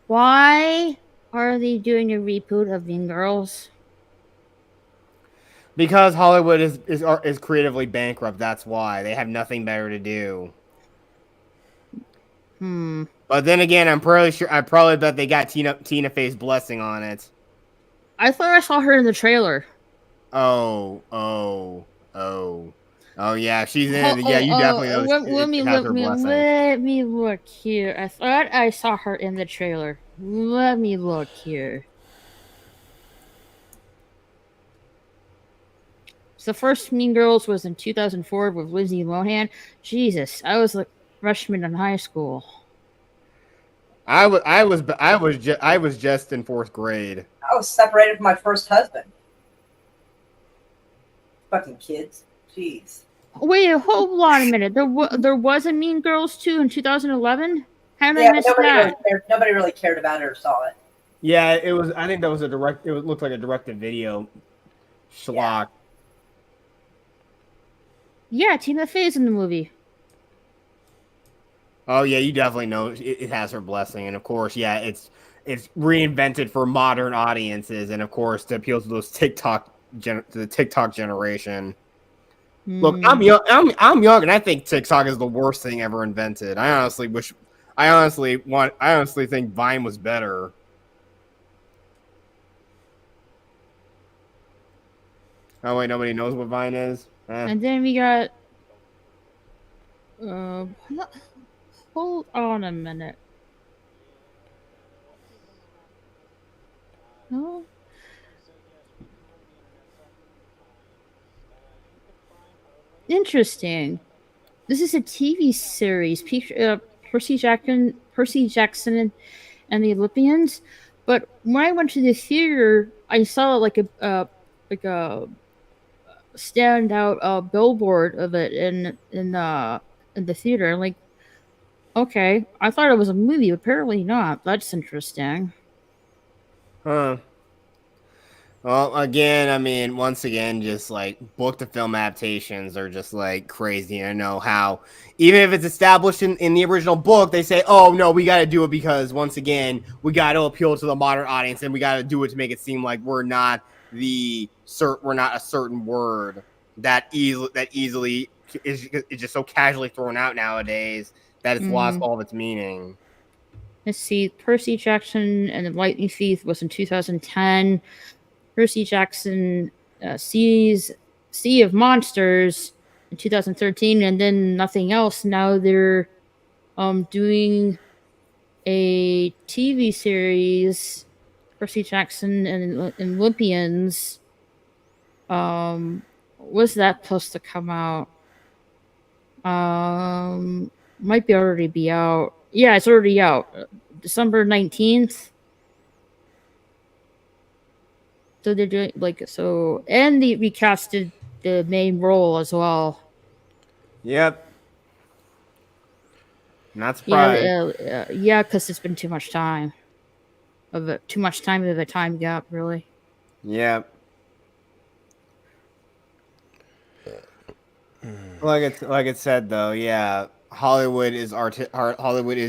why are they doing a reboot of Mean Girls? Because Hollywood is creatively bankrupt. That's why they have nothing better to do. But then again, I probably bet they got Tina Fey's blessing on it. I thought I saw her in the trailer. Oh yeah, she's in it. Yeah, you definitely know it has her blessing. Let me look here. I thought I saw her in the trailer. Let me look here. So the first Mean Girls was in 2004 with Lindsay Lohan. Jesus, I was a freshman in high school. I was just in 4th grade. I was separated from my first husband. Fucking kids. Jeez. Wait, hold on a minute. There was a Mean Girls 2 in 2011? How did I miss that? Nobody really cared about it or saw it. Yeah, it was. I think that was it looked like a direct-to-video schlock. Yeah, Tina Fey's in the movie. Oh yeah, you definitely know it has her blessing, and of course, yeah, it's reinvented for modern audiences, and of course to appeal to those the TikTok generation. Look, I'm young. I'm young, and I think TikTok is the worst thing ever invented. I honestly think Vine was better. Oh wait, nobody knows what Vine is. And then we got. Hold on a minute. No. Interesting. This is a TV series. Percy Jackson and the Olympians. But when I went to the theater, I saw like a standout billboard of it in the theater. Like, okay, I thought it was a movie. Apparently not. That's interesting. Huh. Well, again, I mean, once again, just like book to film adaptations are just like crazy. I know how, even if it's established in the original book, they say, oh no, we got to do it because once again, we got to appeal to the modern audience and we got to do it to make it seem like we're not a certain word that easily is just so casually thrown out nowadays that it's lost all of its meaning. Let's see, Percy Jackson and the Lightning Thief was in 2010. Percy Jackson Sea of Monsters in 2013, and then nothing else. Now they're doing a TV series, Percy Jackson and Olympians. Was that supposed to come out? Might be already be out. Yeah, it's already out. December 19th. So they're doing and they recasted the main role as well. Yep. Not surprised. Yeah, because it's been too much time of a time gap, really. Yep. Like it said though, yeah, Hollywood is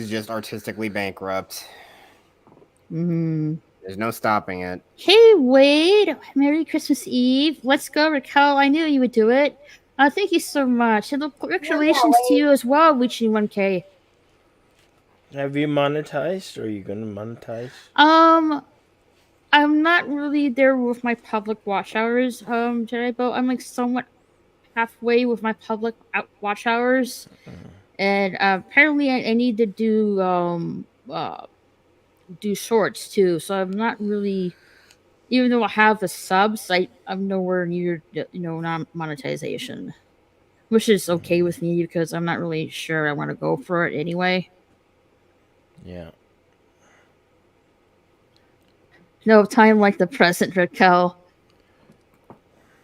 just artistically bankrupt. There's no stopping it. Hey, Wade! Merry Christmas Eve. Let's go, Raquel. I knew you would do it. Thank you so much. And congratulations to you as well, reaching 1K. Have you monetized, or are you going to monetize? I'm not really there with my public watch hours, Jedi Bo. I'm like somewhat halfway with my public watch hours. And apparently I need to do shorts too, so I'm not really, even though I have the subs, I'm nowhere near non monetization, which is okay with me because I'm not really sure I want to go for it anyway. Yeah. No time like the present, Raquel.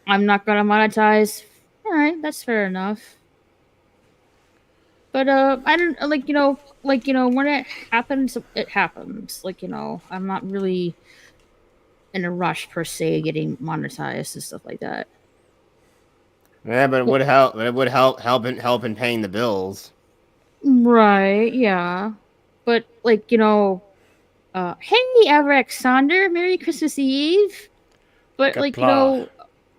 I'm not gonna monetize. All right, that's fair enough. But I don't when it happens, it happens. I'm not really in a rush per se getting monetized and stuff like that. Yeah, but it would help. It would help in paying the bills. Right, yeah. But hey Alexander, Merry Christmas Eve. But Kapla.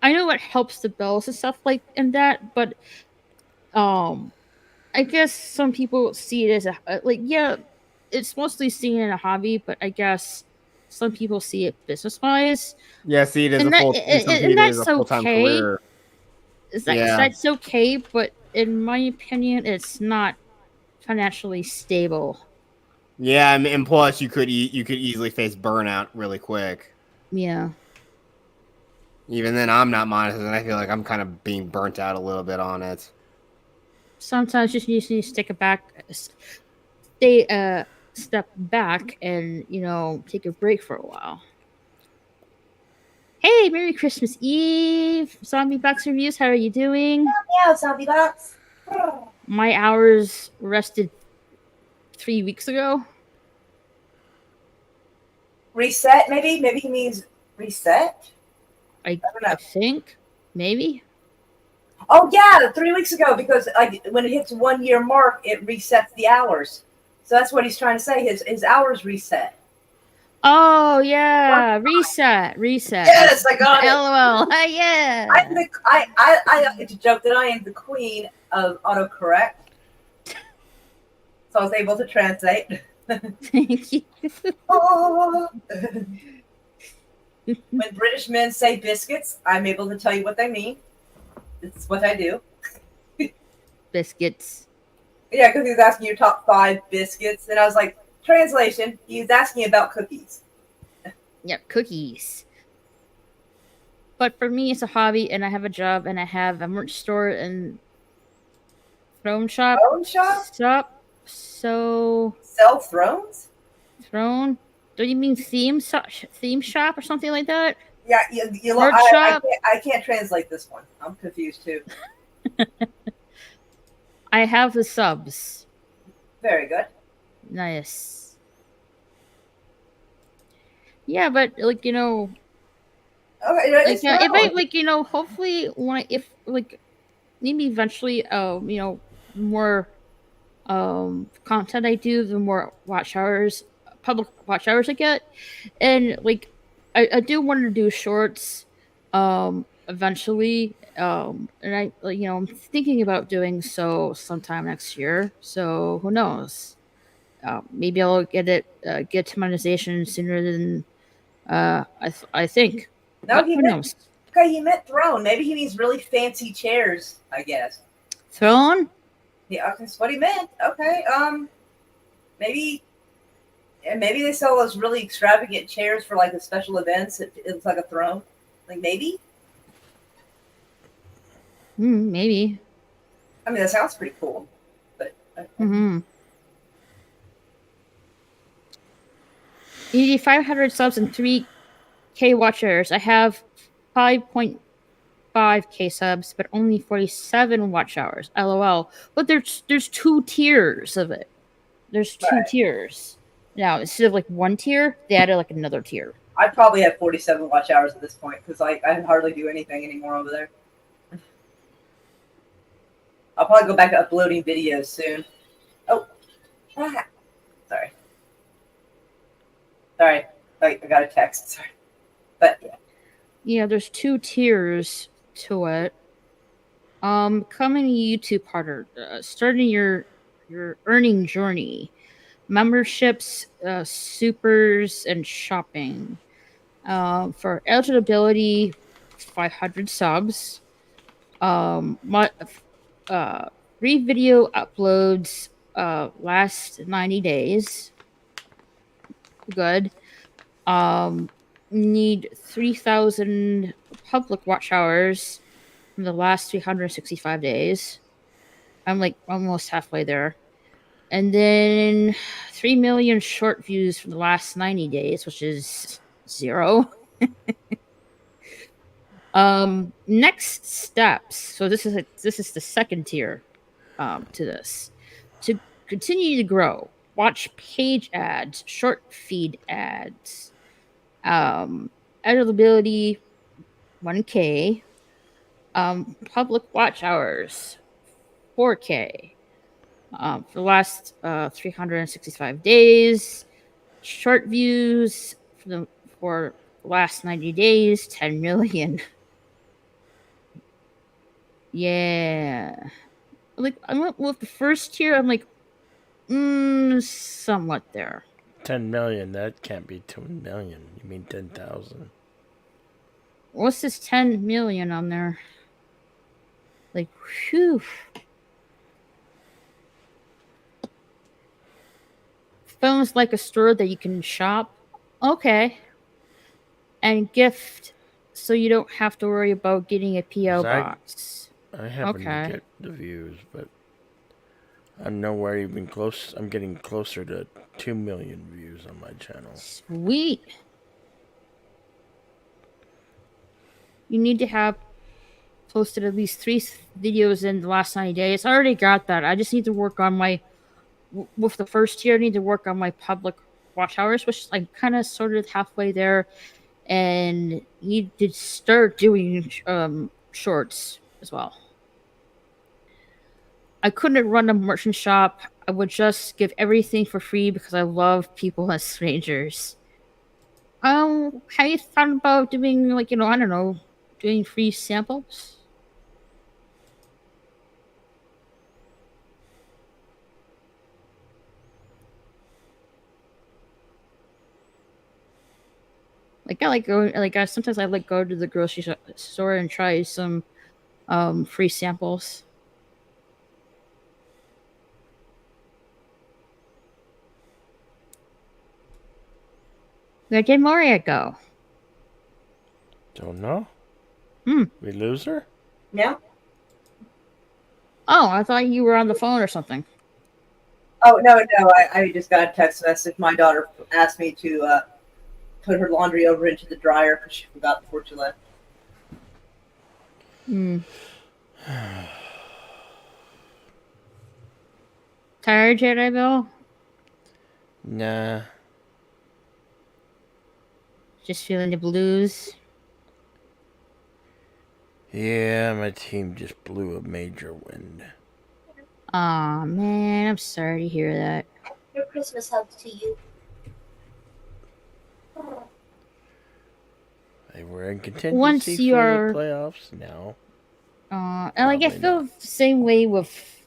I know it helps the bills and stuff like and that, but I guess some people see it as yeah, it's mostly seen in a hobby, but I guess some people see it business wise. Yeah, see it as a And that full. Some see and it as a that's full time okay. career. Yeah, That's okay, but in my opinion, it's not financially stable. yeah, and plus you could easily face burnout really quick. Yeah. Even then, I'm not monetizing. I feel like I'm kind of being burnt out a little bit on it. Sometimes you just need to step back and take a break for a while. Hey, Merry Christmas Eve, Zombie Box Reviews. How are you doing? Yeah, zombie box. My hours rested 3 weeks ago. Reset, maybe? Maybe he means reset? I don't know. I think maybe. Oh, yeah, 3 weeks ago, because when it hits 1 year mark, it resets the hours. So that's what he's trying to say. His hours reset. Oh yeah, reset. Yes, I got it. LOL. Yeah. It's a joke that I am the queen of autocorrect. So I was able to translate. Thank you. Oh. When British men say biscuits, I'm able to tell you what they mean. It's what I do. Biscuits. Yeah, because he was asking your top 5 biscuits, and I was like, translation. He was asking about cookies. Yep, cookies. But for me, it's a hobby, and I have a job, and I have a merch store and throne shop. Throne shop? So Sell thrones? throne? Do you mean theme shop or something like that? Yeah, Merch shop? I can't translate this one. I'm confused too. I have the subs. Very good. Nice. Yeah, but Okay, if I hopefully if maybe eventually more content I do, the more public watch hours I get, and I do want to do shorts eventually, and I'm thinking about doing so sometime next year, so who knows. Maybe I'll get monetization sooner than I think. No, Who knows? Okay, he meant throne. Maybe he means really fancy chairs, I guess. Throne? Yeah, that's what he meant. Okay, maybe they sell those really extravagant chairs for the special events. It looks like a throne. Maybe. Maybe. I mean, that sounds pretty cool. But. Mm-hmm. 500 subs and 3K watchers. I have 5.5K subs, but only 47 watch hours. LOL. But there's 2 tiers of it. There's 2 tiers. Now, instead of one tier, they added another tier. I probably have 47 watch hours at this point because I hardly do anything anymore over there. I'll probably go back to uploading videos soon. Oh, sorry. I got a text. Sorry, but yeah. Yeah, there's 2 tiers to it. Coming YouTube harder. Starting your earning journey. Memberships, supers, and shopping. For eligibility, 500 subs. Free video uploads last 90 days. Good. Need 3,000 public watch hours from the last 365 days. I'm almost halfway there. And then 3 million short views from the last 90 days, which is 0. Next steps. So this is the second tier to this. To continue to grow, watch page ads, short feed ads, editability 1K, public watch hours 4K for the last 365 days, short views for the last 90 days 10 million. Yeah, like I went with the first tier. I'm like, somewhat there. 10 million. That can't be 2 million. You mean 10,000? What's this 10 million on there? Like, whew. Phone's like a store that you can shop. Okay. And gift so you don't have to worry about getting a PO box. I happen to Okay. get the views, but I'm nowhere even close. I'm getting closer to 2 million views on my channel. Sweet. You need to have posted at least 3 videos in the last 90 days. I already got that. I just need to work on my, with the first tier, I need to work on my public watch hours, which I'm kind of sort of halfway there. And you did start doing shorts as well. I couldn't run a merchant shop. I would just give everything for free because I love people as strangers. Have you thought about doing, like, I don't know, doing free samples? Like I like go, like I sometimes I like go to the grocery store and try some free samples. Where did Moria go? Don't know. We lose her? Yeah. Oh, I thought you were on the phone or something. Oh no, I just got a text message. My daughter asked me to put her laundry over into the dryer because she forgot before she left. Tired yet, I Bill? Nah. Just feeling the blues. Yeah, my team just blew a major wind. Aw, man, I'm sorry to hear that. Your Christmas hugs to you. They were in contingency Once you for are, the playoffs now. and like I feel the same way with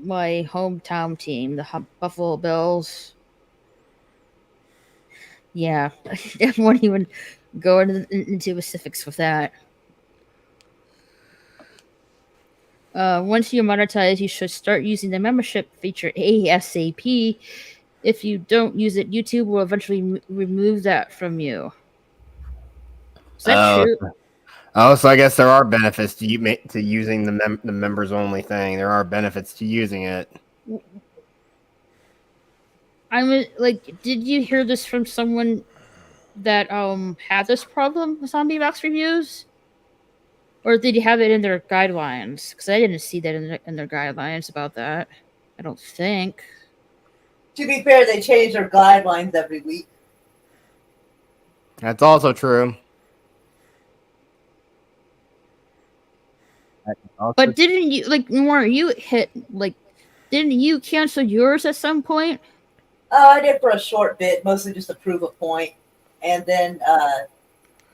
my hometown team, the Buffalo Bills. Yeah, I won't even go into specifics with that. Once you monetize, you should start using the membership feature ASAP. If you don't use it, YouTube will eventually remove that from you. Is that true? Oh, so I guess there are benefits to using the members only thing. There are benefits to using it. I'm like, did you hear this from someone that had this problem with zombie box reviews, or did you have it in their guidelines? Because I didn't see that in their guidelines about that. I don't think. To be fair, they change their guidelines every week. That's also true. But didn't you didn't you cancel yours at some point? I did for a short bit, mostly just to prove a point. And then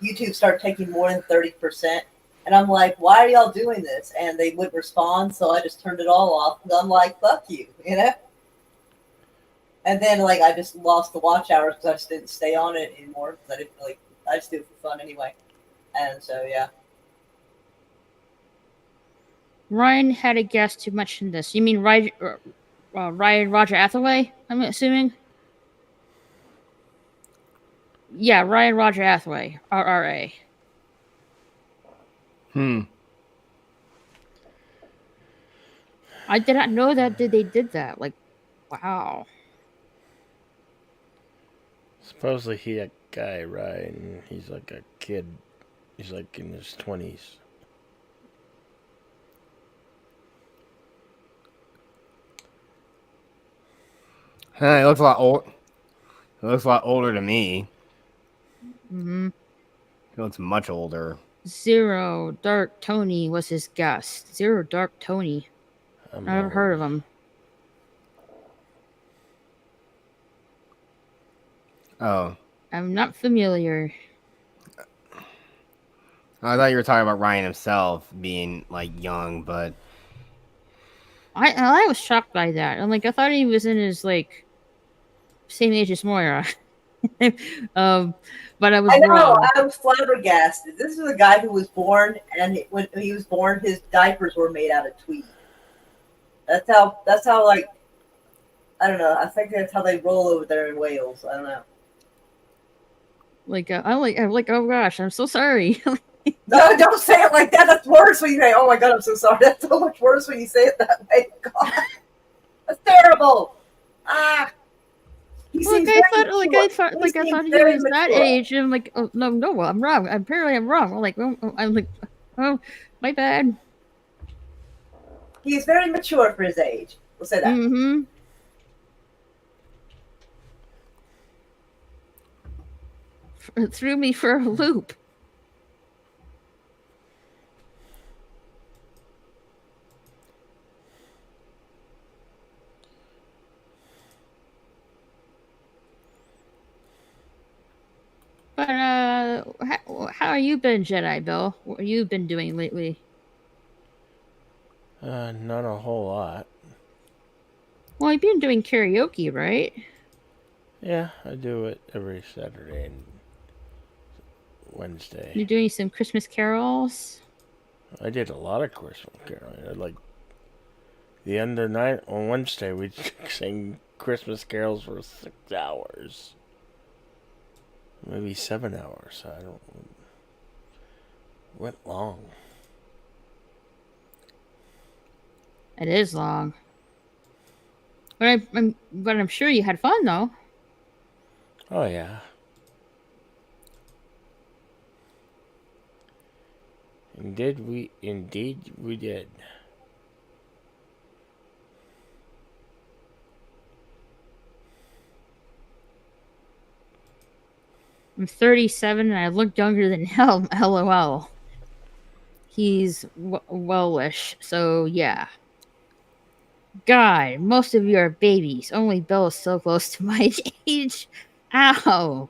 YouTube started taking more than 30%. And I'm like, why are y'all doing this? And they wouldn't respond, so I just turned it all off. And I'm like, fuck you, you know? And then, like, I just lost the watch hours because I just didn't stay on it anymore. Because I didn't really, I just do it for fun anyway. And so, yeah. Ryan had a guest to mention this. You mean Ryan Roger Hathaway, I'm assuming? Yeah, Ryan Roger Hathaway, RRA. I did not know that they did that. Like, wow. Supposedly he a guy, right? And he's like a kid. He's like in his 20s. It looks a lot old. It looks a lot older to me. Mm-hmm. It looks much older. Zero Dark Tony was his guest. Zero Dark Tony. I'm Never old. heard of him. Oh, I'm not familiar. I thought you were talking about Ryan himself being like young, but I was shocked by that. I'm like, I thought he was in his like same age as Moira. But I was I know. wrong. I was flabbergasted. This is a guy who was born, and when he was born, his diapers were made out of tweed. That's how like, I don't know. I think that's how they roll over there in Wales. I don't know. Like I'm like, oh gosh, I'm so sorry. No, don't say it like that. That's worse when you say, "Oh my God, I'm so sorry." That's so much worse when you say it that way. God, that's terrible. Ah. He Like seems I very thought mature. he seems was very that mature. age, and I'm like, oh no, well, I'm wrong. Apparently, I'm wrong. I'm like, oh, my bad. He is very mature for his age. We'll say that. Mm-hmm. It threw me for a loop. But how you been, Jedi Bill? What have you been doing lately? Not a whole lot. Well, you've been doing karaoke, right? Yeah, I do it every Saturday and Wednesday. You're doing some Christmas carols. I did a lot of Christmas caroling. Like the end of the night on Wednesday, we sang Christmas carols for 6 hours, maybe 7 hours. I don't. Went long. It is long, but I'm sure you had fun though. Oh yeah. Indeed we did. I'm 37 and I look younger than hell. LOL. He's wellish, so yeah. God, most of you are babies. Only Bill is so close to my age. Ow.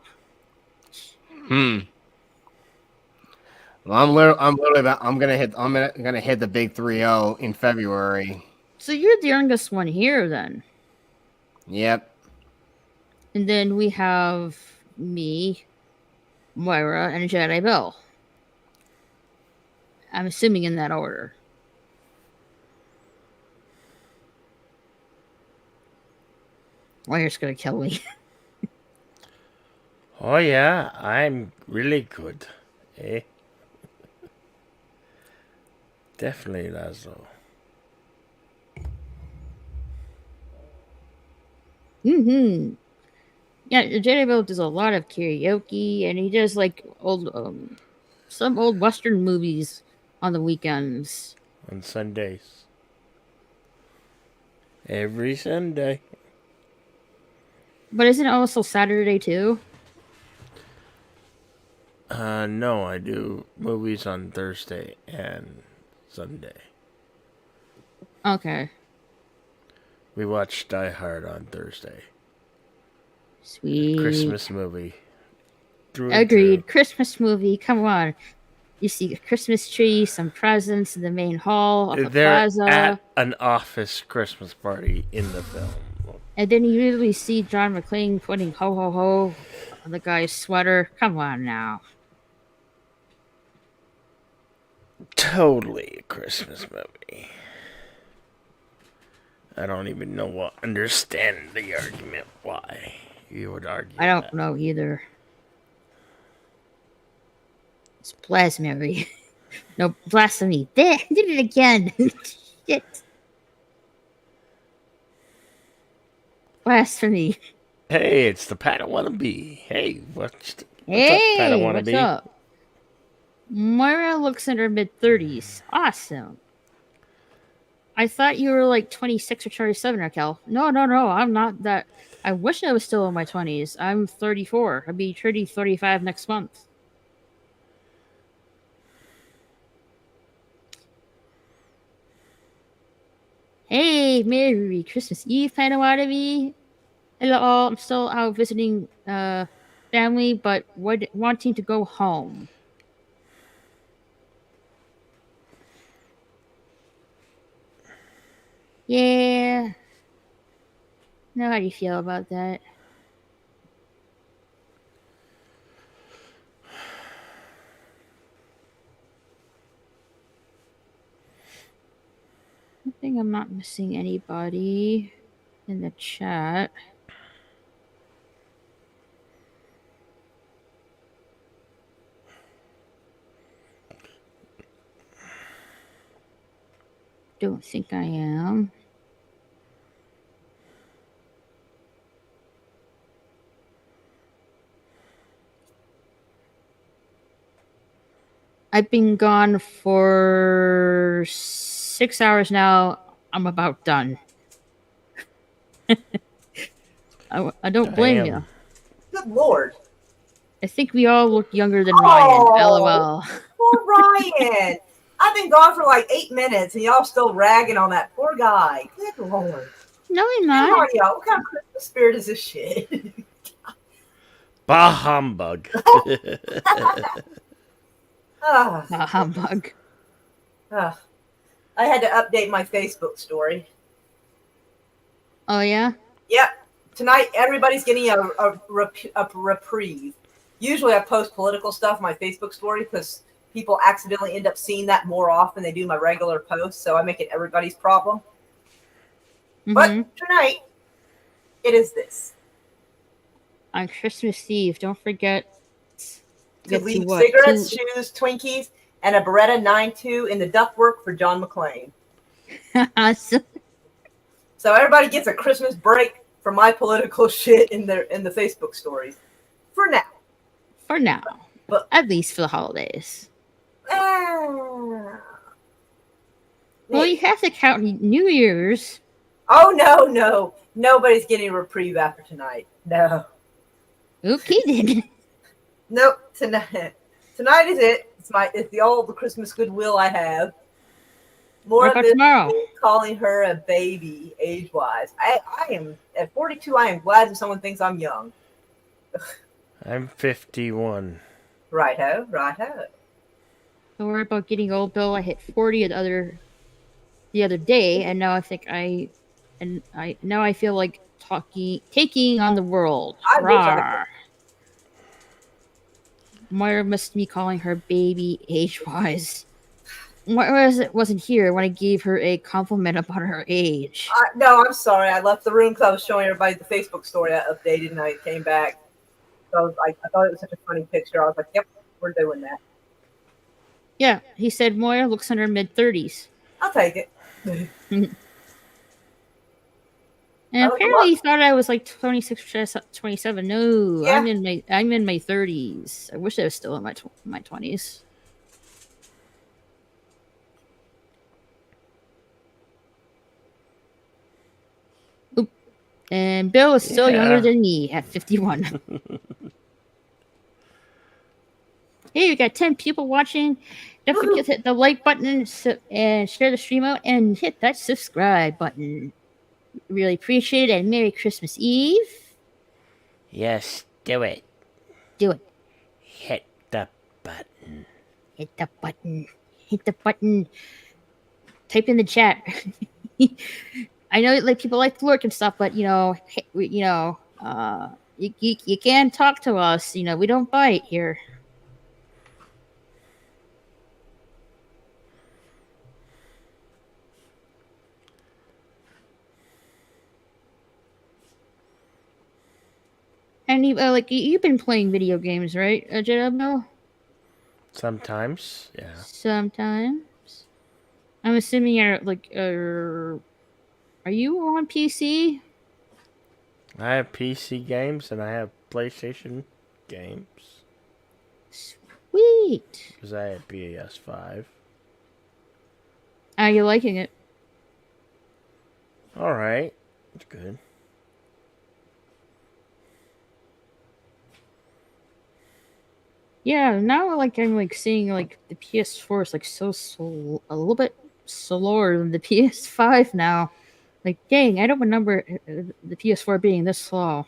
Well, I'm gonna hit the big 3-0 in February. So you're the youngest one here then. Yep. And then we have me, Moira, and Jedi Bill. I'm assuming in that order. Moira's gonna kill me. Oh yeah, I'm really good. Eh? Definitely Laszlo. Mm-hmm. Yeah, Jedi Bill does a lot of karaoke, and he does like some old Western movies on the weekends. On Sundays. Every Sunday. But isn't it also Saturday too? No, I do movies on Thursday and Sunday. Okay. We watched Die Hard on Thursday. Sweet. Christmas movie. Agreed. Christmas movie. Come on. You see a Christmas tree, some presents in the main hall of the They're plaza. at an office Christmas party in the film. And then you usually see John McClane putting ho ho ho on the guy's sweater. Come on now. Totally a Christmas movie. I don't even understand the argument why you would argue. I don't know either. It's blasphemy. No, blasphemy. There, I did it again. Shit. Blasphemy. Hey, it's the Padawan be. Hey, what's up, Hey, Padawan what's up? Moira looks in her mid-30s. Awesome. I thought you were like 26 or 27, Raquel. No, I'm not that. I wish I was still in my 20s. I'm 34. I'll be 35 next month. Hey, Merry Christmas Eve, Panawatomi. Hello, all. I'm still out visiting family, but wanting to go home. Yeah. Now, how do you feel about that? I think I'm not missing anybody in the chat. Don't think I am. I've been gone for 6 hours now. I'm about done. I don't blame you. Good Lord. I think we all look younger than Ryan. LOL. Poor Ryan. I've been gone for like 8 minutes and y'all still ragging on that poor guy. Good Lord. No, I'm Come not. on, y'all. What kind of Christmas spirit is this shit? Bah humbug. Humbug. I had to update my Facebook story. Oh, yeah? Yep. Tonight, everybody's getting a reprieve. Usually I post political stuff on my Facebook story because people accidentally end up seeing that more often than they do my regular posts, so I make it everybody's problem. Mm-hmm. But tonight, it is this. On Christmas Eve, don't forget to leave cigarettes, shoes, Twinkies, and a Beretta 9.2 in the ductwork for John McClane. So everybody gets a Christmas break from my political shit in the Facebook stories. For now. For now. But at least for the holidays. Well, you have to count New Year's. Oh, no. Nobody's getting a reprieve after tonight. No. Okay, then. Nope. Tonight is it. It's the Christmas goodwill I have. More of this tomorrow. Calling her a baby age-wise. I am at 42. I am glad that someone thinks I'm young. I'm 51. Righto. Don't worry about getting old, Bill. I hit 40 the other day, and now I think I feel like taking on the world. Rawr. Moira missed me calling her baby age-wise. Moira wasn't here when I gave her a compliment about her age. No, I'm sorry. I left the room because I was showing everybody the Facebook story I updated, and I came back. So I thought it was such a funny picture. I was like, yep, we're doing that. Yeah, he said Moira looks in her mid-30s. I'll take it. And apparently he thought I was like 26 or 27. No, yeah. I'm in my 30s. I wish I was still in my 20s. Oop. And Bill is still younger than me at 51. Hey, we got 10 people watching. Don't forget to hit the like button and share the stream out and hit that subscribe button. Really appreciate it, and Merry Christmas Eve. Yes, do it. Do it. Hit the button. Hit the button. Hit the button. Type in the chat. I know like people like to lurk and stuff, but you can talk to us. You know, we don't bite here. And you've been playing video games, right, Jedabno? Sometimes, yeah. Sometimes. I'm assuming you're are you on PC? I have PC games and I have PlayStation games. Sweet. Because I have PS5. Are you liking it? All right, that's good. Yeah, now like I'm like seeing like the PS4 is like so a little bit slower than the PS5 now. Like, dang, I don't remember the PS4 being this slow.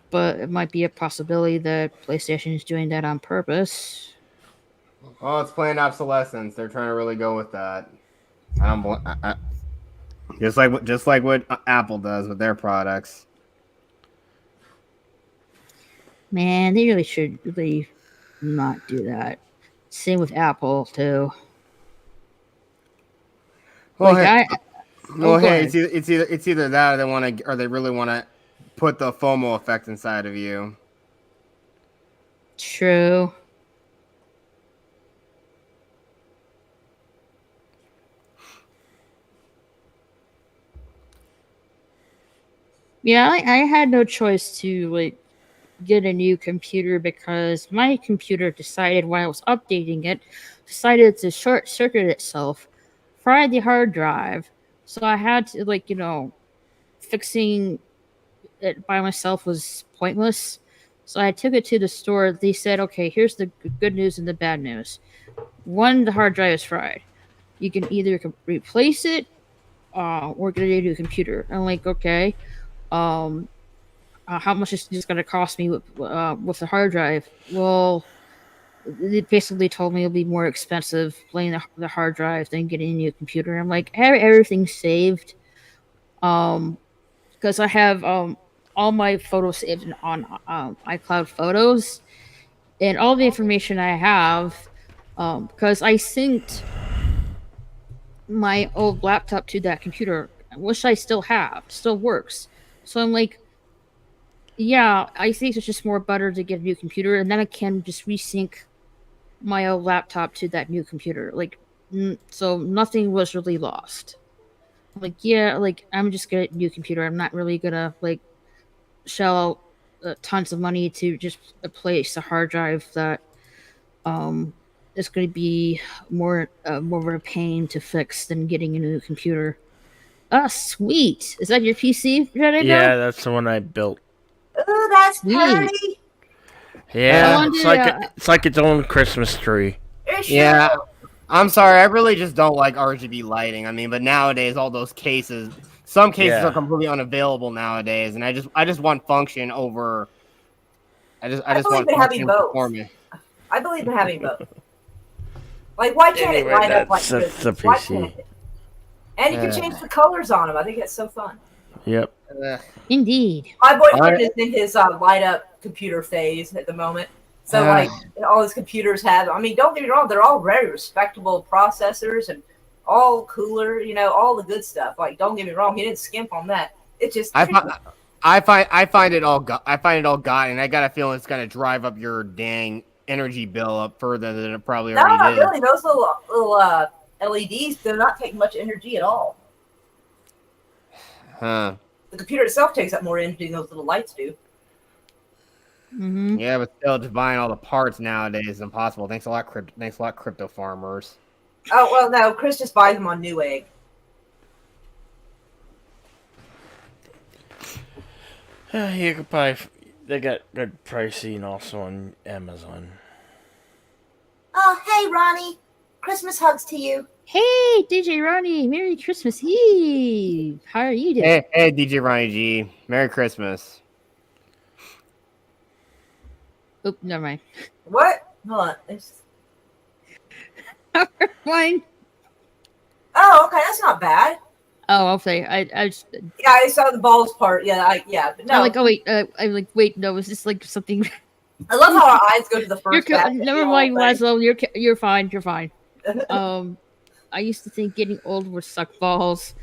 But it might be a possibility that PlayStation is doing that on purpose. Well, it's planned obsolescence. They're trying to really go with that. I don't just like what Apple does with their products. Man, they really should really not do that. Same with Apple too. Well, Like hey, I well, go hey, ahead. it's either that or they really want to put the FOMO effect inside of you. True. Yeah, I had no choice to like get a new computer because my computer decided while I was updating it, decided to short circuit itself, fried the hard drive. So I had to like, fixing it by myself was pointless. So I took it to the store. They said, okay, here's the good news and the bad news. One, the hard drive is fried. You can either replace it or get a new computer. I'm like, okay. Um, how much is this going to cost me with the hard drive? Well, it basically told me it'll be more expensive playing the hard drive than getting a new computer. I'm like, I have everything saved. Because I have all my photos saved on iCloud Photos, and all the information I have, because I synced my old laptop to that computer, which I still have, still works. So I'm like, yeah, I think it's just more better to get a new computer, and then I can just resync my old laptop to that new computer. Like, so nothing was really lost. Like, yeah, like I'm just gonna get a new computer. I'm not really gonna like shell out tons of money to just replace a hard drive that is going to be more of a pain to fix than getting a new computer. Ah, sweet. Is that your PC, Jedi Yeah, Bill? that's the one I built. Ooh, that's Sweet. pretty. Yeah, I it's wanted like to, it's like its own Christmas tree. It's Yeah, true. I'm sorry. I really just don't like RGB lighting. I mean, but nowadays all those cases, some cases Yeah. are completely unavailable nowadays, and I just want function over. I I just believe want in having function both. performance. I believe in having both. Like, why can't Anyway, it light up like that's the Christmas? Why PC. can't it? And you can change the colors on them. I think that's so fun. Yep. indeed. My boyfriend Alright. is in his light up computer phase at the moment. So, like, all his computers have, I mean, don't get me wrong, they're all very respectable processors and all cooler, all the good stuff. Like, don't get me wrong, he didn't skimp on that. It's just, I find it all God, and I got a feeling it's gonna drive up your dang energy bill up further than it probably no, already not did. really. Those little LEDs, they're not taking much energy at all. Huh. The computer itself takes up more energy than those little lights do. Mm-hmm. Yeah, but still, just buying all the parts nowadays is impossible. Thanks a lot, crypto farmers. Oh, well, no, Chris just buys them on Newegg. You could buy. They got good pricing also on Amazon. Oh, hey, Ronnie. Christmas hugs to you. Hey, DJ Ronnie, Merry Christmas Eve. How are you doing? Hey, DJ Ronnie G. Merry Christmas. Oh, never mind. What? Hold on. Fine. Oh, okay, that's not bad. Oh, okay. I just, Yeah, I saw the balls part. Yeah, but no. I'm like, oh wait, I'm like, wait, no, is this like something? I love how our eyes go to the first. Never mind, Laszlo. You're fine. You're fine. I used to think getting old would suck balls,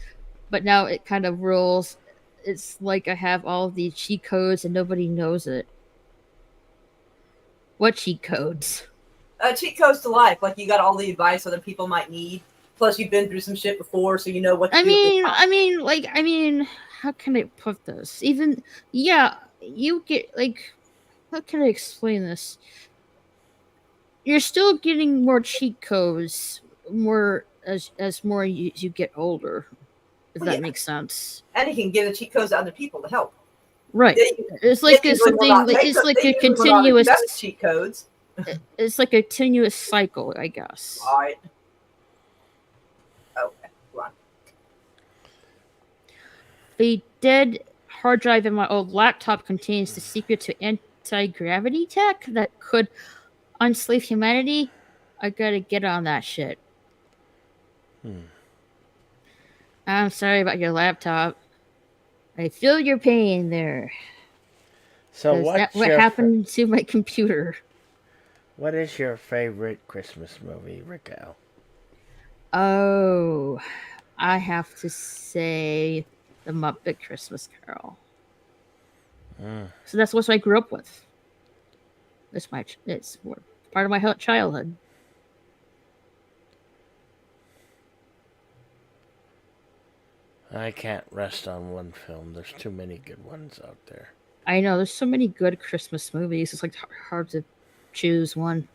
but now it kind of rules. It's like I have all of these cheat codes and nobody knows it. What cheat codes? Cheat codes to life. Like, you got all the advice other people might need. Plus, you've been through some shit before, so you know what to do. I mean, how can I put this? Even, yeah, you get, like, how can I explain this? You're still getting more cheat codes, more as more you get older, if Well, that yeah. makes sense. And he can give the cheat codes to other people to help. Right. They- It's like they usually will something. not take It's the- like they a usually will not continuous. accept cheat codes. It's like a continuous cycle, I guess. All right. Okay. Go on. The dead hard drive in my old laptop contains the secret to anti-gravity tech that could unslave humanity. I gotta get on that shit. I'm sorry about your laptop. I feel your pain there. So Is that what's what happened to my computer? What is your favorite Christmas movie, Raquel? Oh, I have to say The Muppet Christmas Carol. So that's what I grew up with. It's part of my childhood. I can't rest on one film. There's too many good ones out there. I know there's so many good Christmas movies. It's like hard to choose one.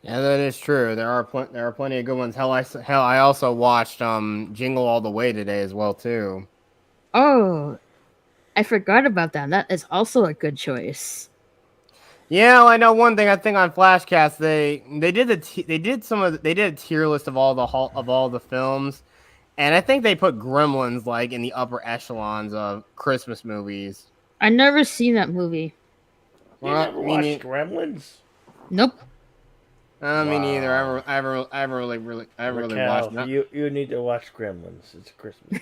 Yeah, that is true. There are plenty of good ones. Hell, I also watched Jingle All the Way today as well too. Oh, I forgot about that. That is also a good choice. Yeah, well, I know one thing. I think on Flashcast they did a tier list of all the films, and I think they put Gremlins like in the upper echelons of Christmas movies. I never seen that movie. You never watched Gremlins? Nope. Me neither. Wow. I haven't really Raquel, watched it. you need to watch Gremlins. It's Christmas.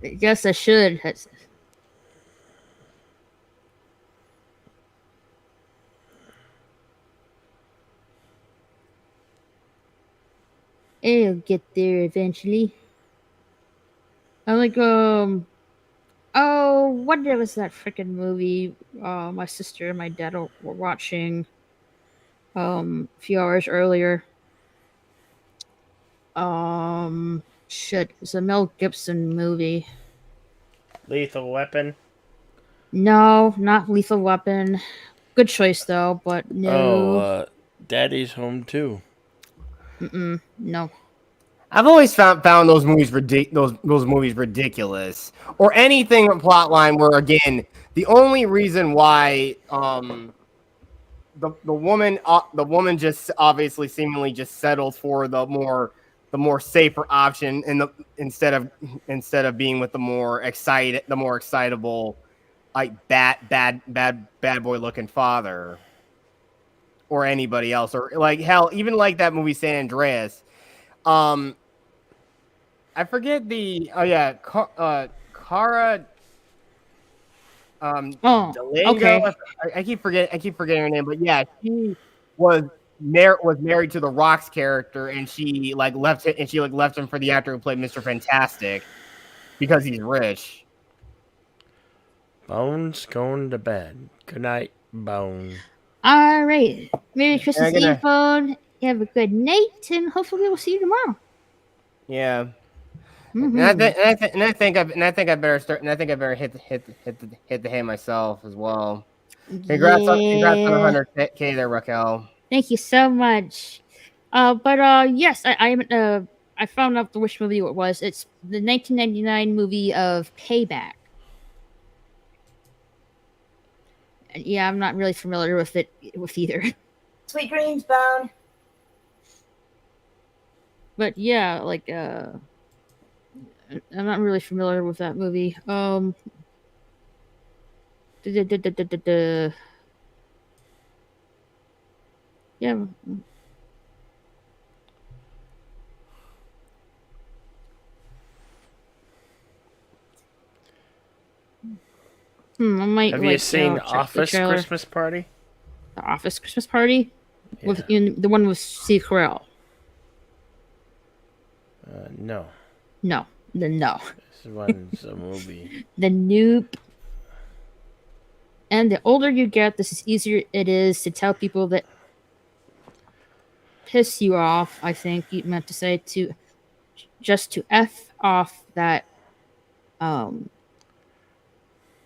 I guess I should. It'll get there eventually. I'm like, oh, what was that freaking movie? My sister and my dad were watching a few hours earlier. Shit, it's a Mel Gibson movie. Lethal Weapon? No, not Lethal Weapon. Good choice though, but no. Oh, Daddy's Home too. No. I've always found those movies those movies ridiculous, or anything plotline where again the only reason why the woman just obviously seemingly just settles for the more safer option instead of being with the more excitable like bad boy looking father or anybody else, or like hell even like that movie San Andreas. I forget the Cara Delango. Okay. I keep forgetting her name, but yeah, she was married to the Rock's character, and she left him for the actor who played Mr. Fantastic because he's rich. Bones going to bed. Good night, Bone. All right. Merry Christmas Eve, phone. Have a good night, and hopefully we'll see you tomorrow. Yeah. Mm-hmm. And I think I better hit the hay myself as well. Congrats on the 100K there, Raquel. Thank you so much. Yes, I found out which movie it was. It's the 1999 movie of Payback. And yeah, I'm not really familiar with either. Sweet dreams, Bone. But yeah, I'm not really familiar with that movie. Yeah. I might. Have you seen Office Christmas Party? The Office Christmas Party, Yeah. the one with Steve Carell. No. No. No. This one's a movie. The Nope. And the older you get, the easier it is to tell people that piss you off. I think you meant to say to F off that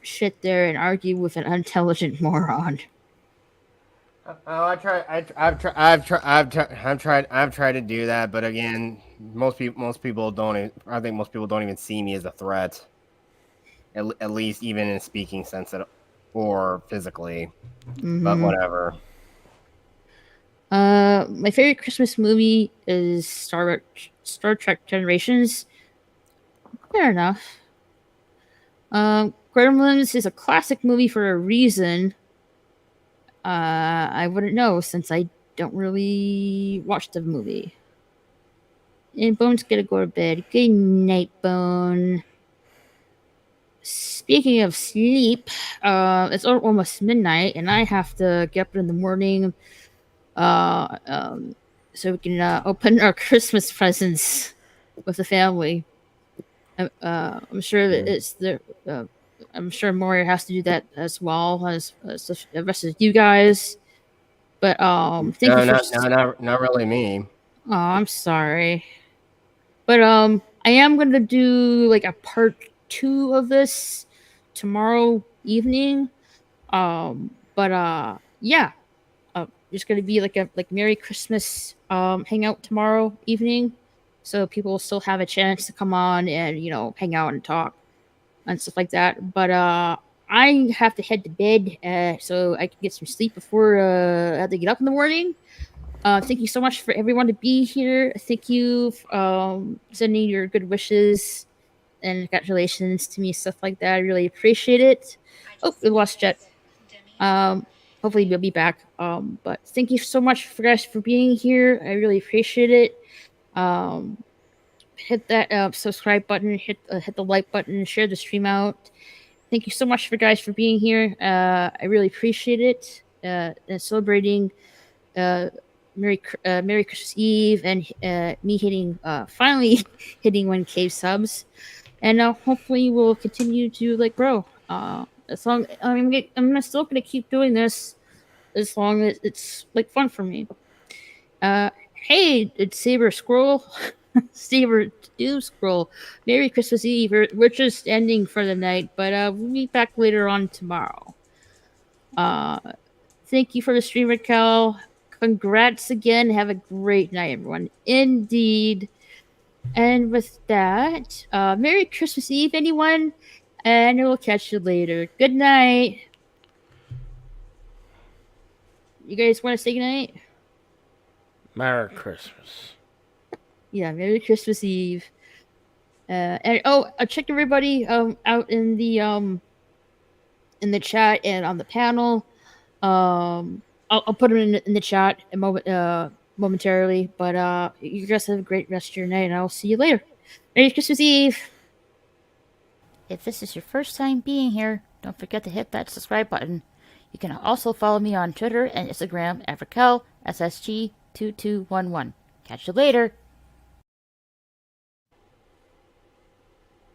shit there and argue with an unintelligent moron. Oh, I've tried to do that, but again, most people don't. I think most people don't even see me as a threat. At least even in speaking sense, or physically. But whatever. My favorite Christmas movie is Star Trek Generations. Fair enough. Gremlins is a classic movie for a reason. I wouldn't know since I don't really watch the movie. And Bone's gonna go to bed. Good night, Bone. Speaking of sleep, it's almost midnight, and I have to get up in the morning, so we can open our Christmas presents with the family. I'm sure that it's the. I'm sure Moria has to do that as well as the rest of you guys. But thank you for not really me. Oh, I'm sorry. But I am gonna do like a part 2 of this tomorrow evening. Yeah. There's gonna be like a Merry Christmas hangout tomorrow evening. So people will still have a chance to come on and, hang out and talk and stuff like that. But I have to head to bed so I can get some sleep before I have to get up in the morning. Thank you so much for everyone to be here. Thank you for sending your good wishes and congratulations to me, stuff like that. I really appreciate it. Oh, we lost Jet. Hopefully we'll be back. But thank you so much for guys for being here. I really appreciate it. Hit that subscribe button, hit the like button, share the stream out. Thank you so much for guys for being here. I really appreciate it. And celebrating Merry Christmas Eve and me finally hitting 1K subs, and hopefully we'll continue to grow. As long I'm still gonna keep doing this as long as it's fun for me. Hey, it's Saber Scroll. Saber Doom Scroll. Merry Christmas Eve. We're just ending for the night, but we'll be back later on tomorrow. Thank you for the stream, Raquel. Congrats again. Have a great night, everyone. Indeed. And with that, Merry Christmas Eve, anyone. And we'll catch you later. Good night. You guys want to say goodnight? Merry Christmas. Yeah, Merry Christmas Eve. And I checked everybody out in the chat and on the panel. I'll put them in the chat momentarily. But you guys have a great rest of your night, and I'll see you later. Merry Christmas Eve. If this is your first time being here, don't forget to hit that subscribe button. You can also follow me on Twitter and Instagram at RaquelSSG2211. Catch you later.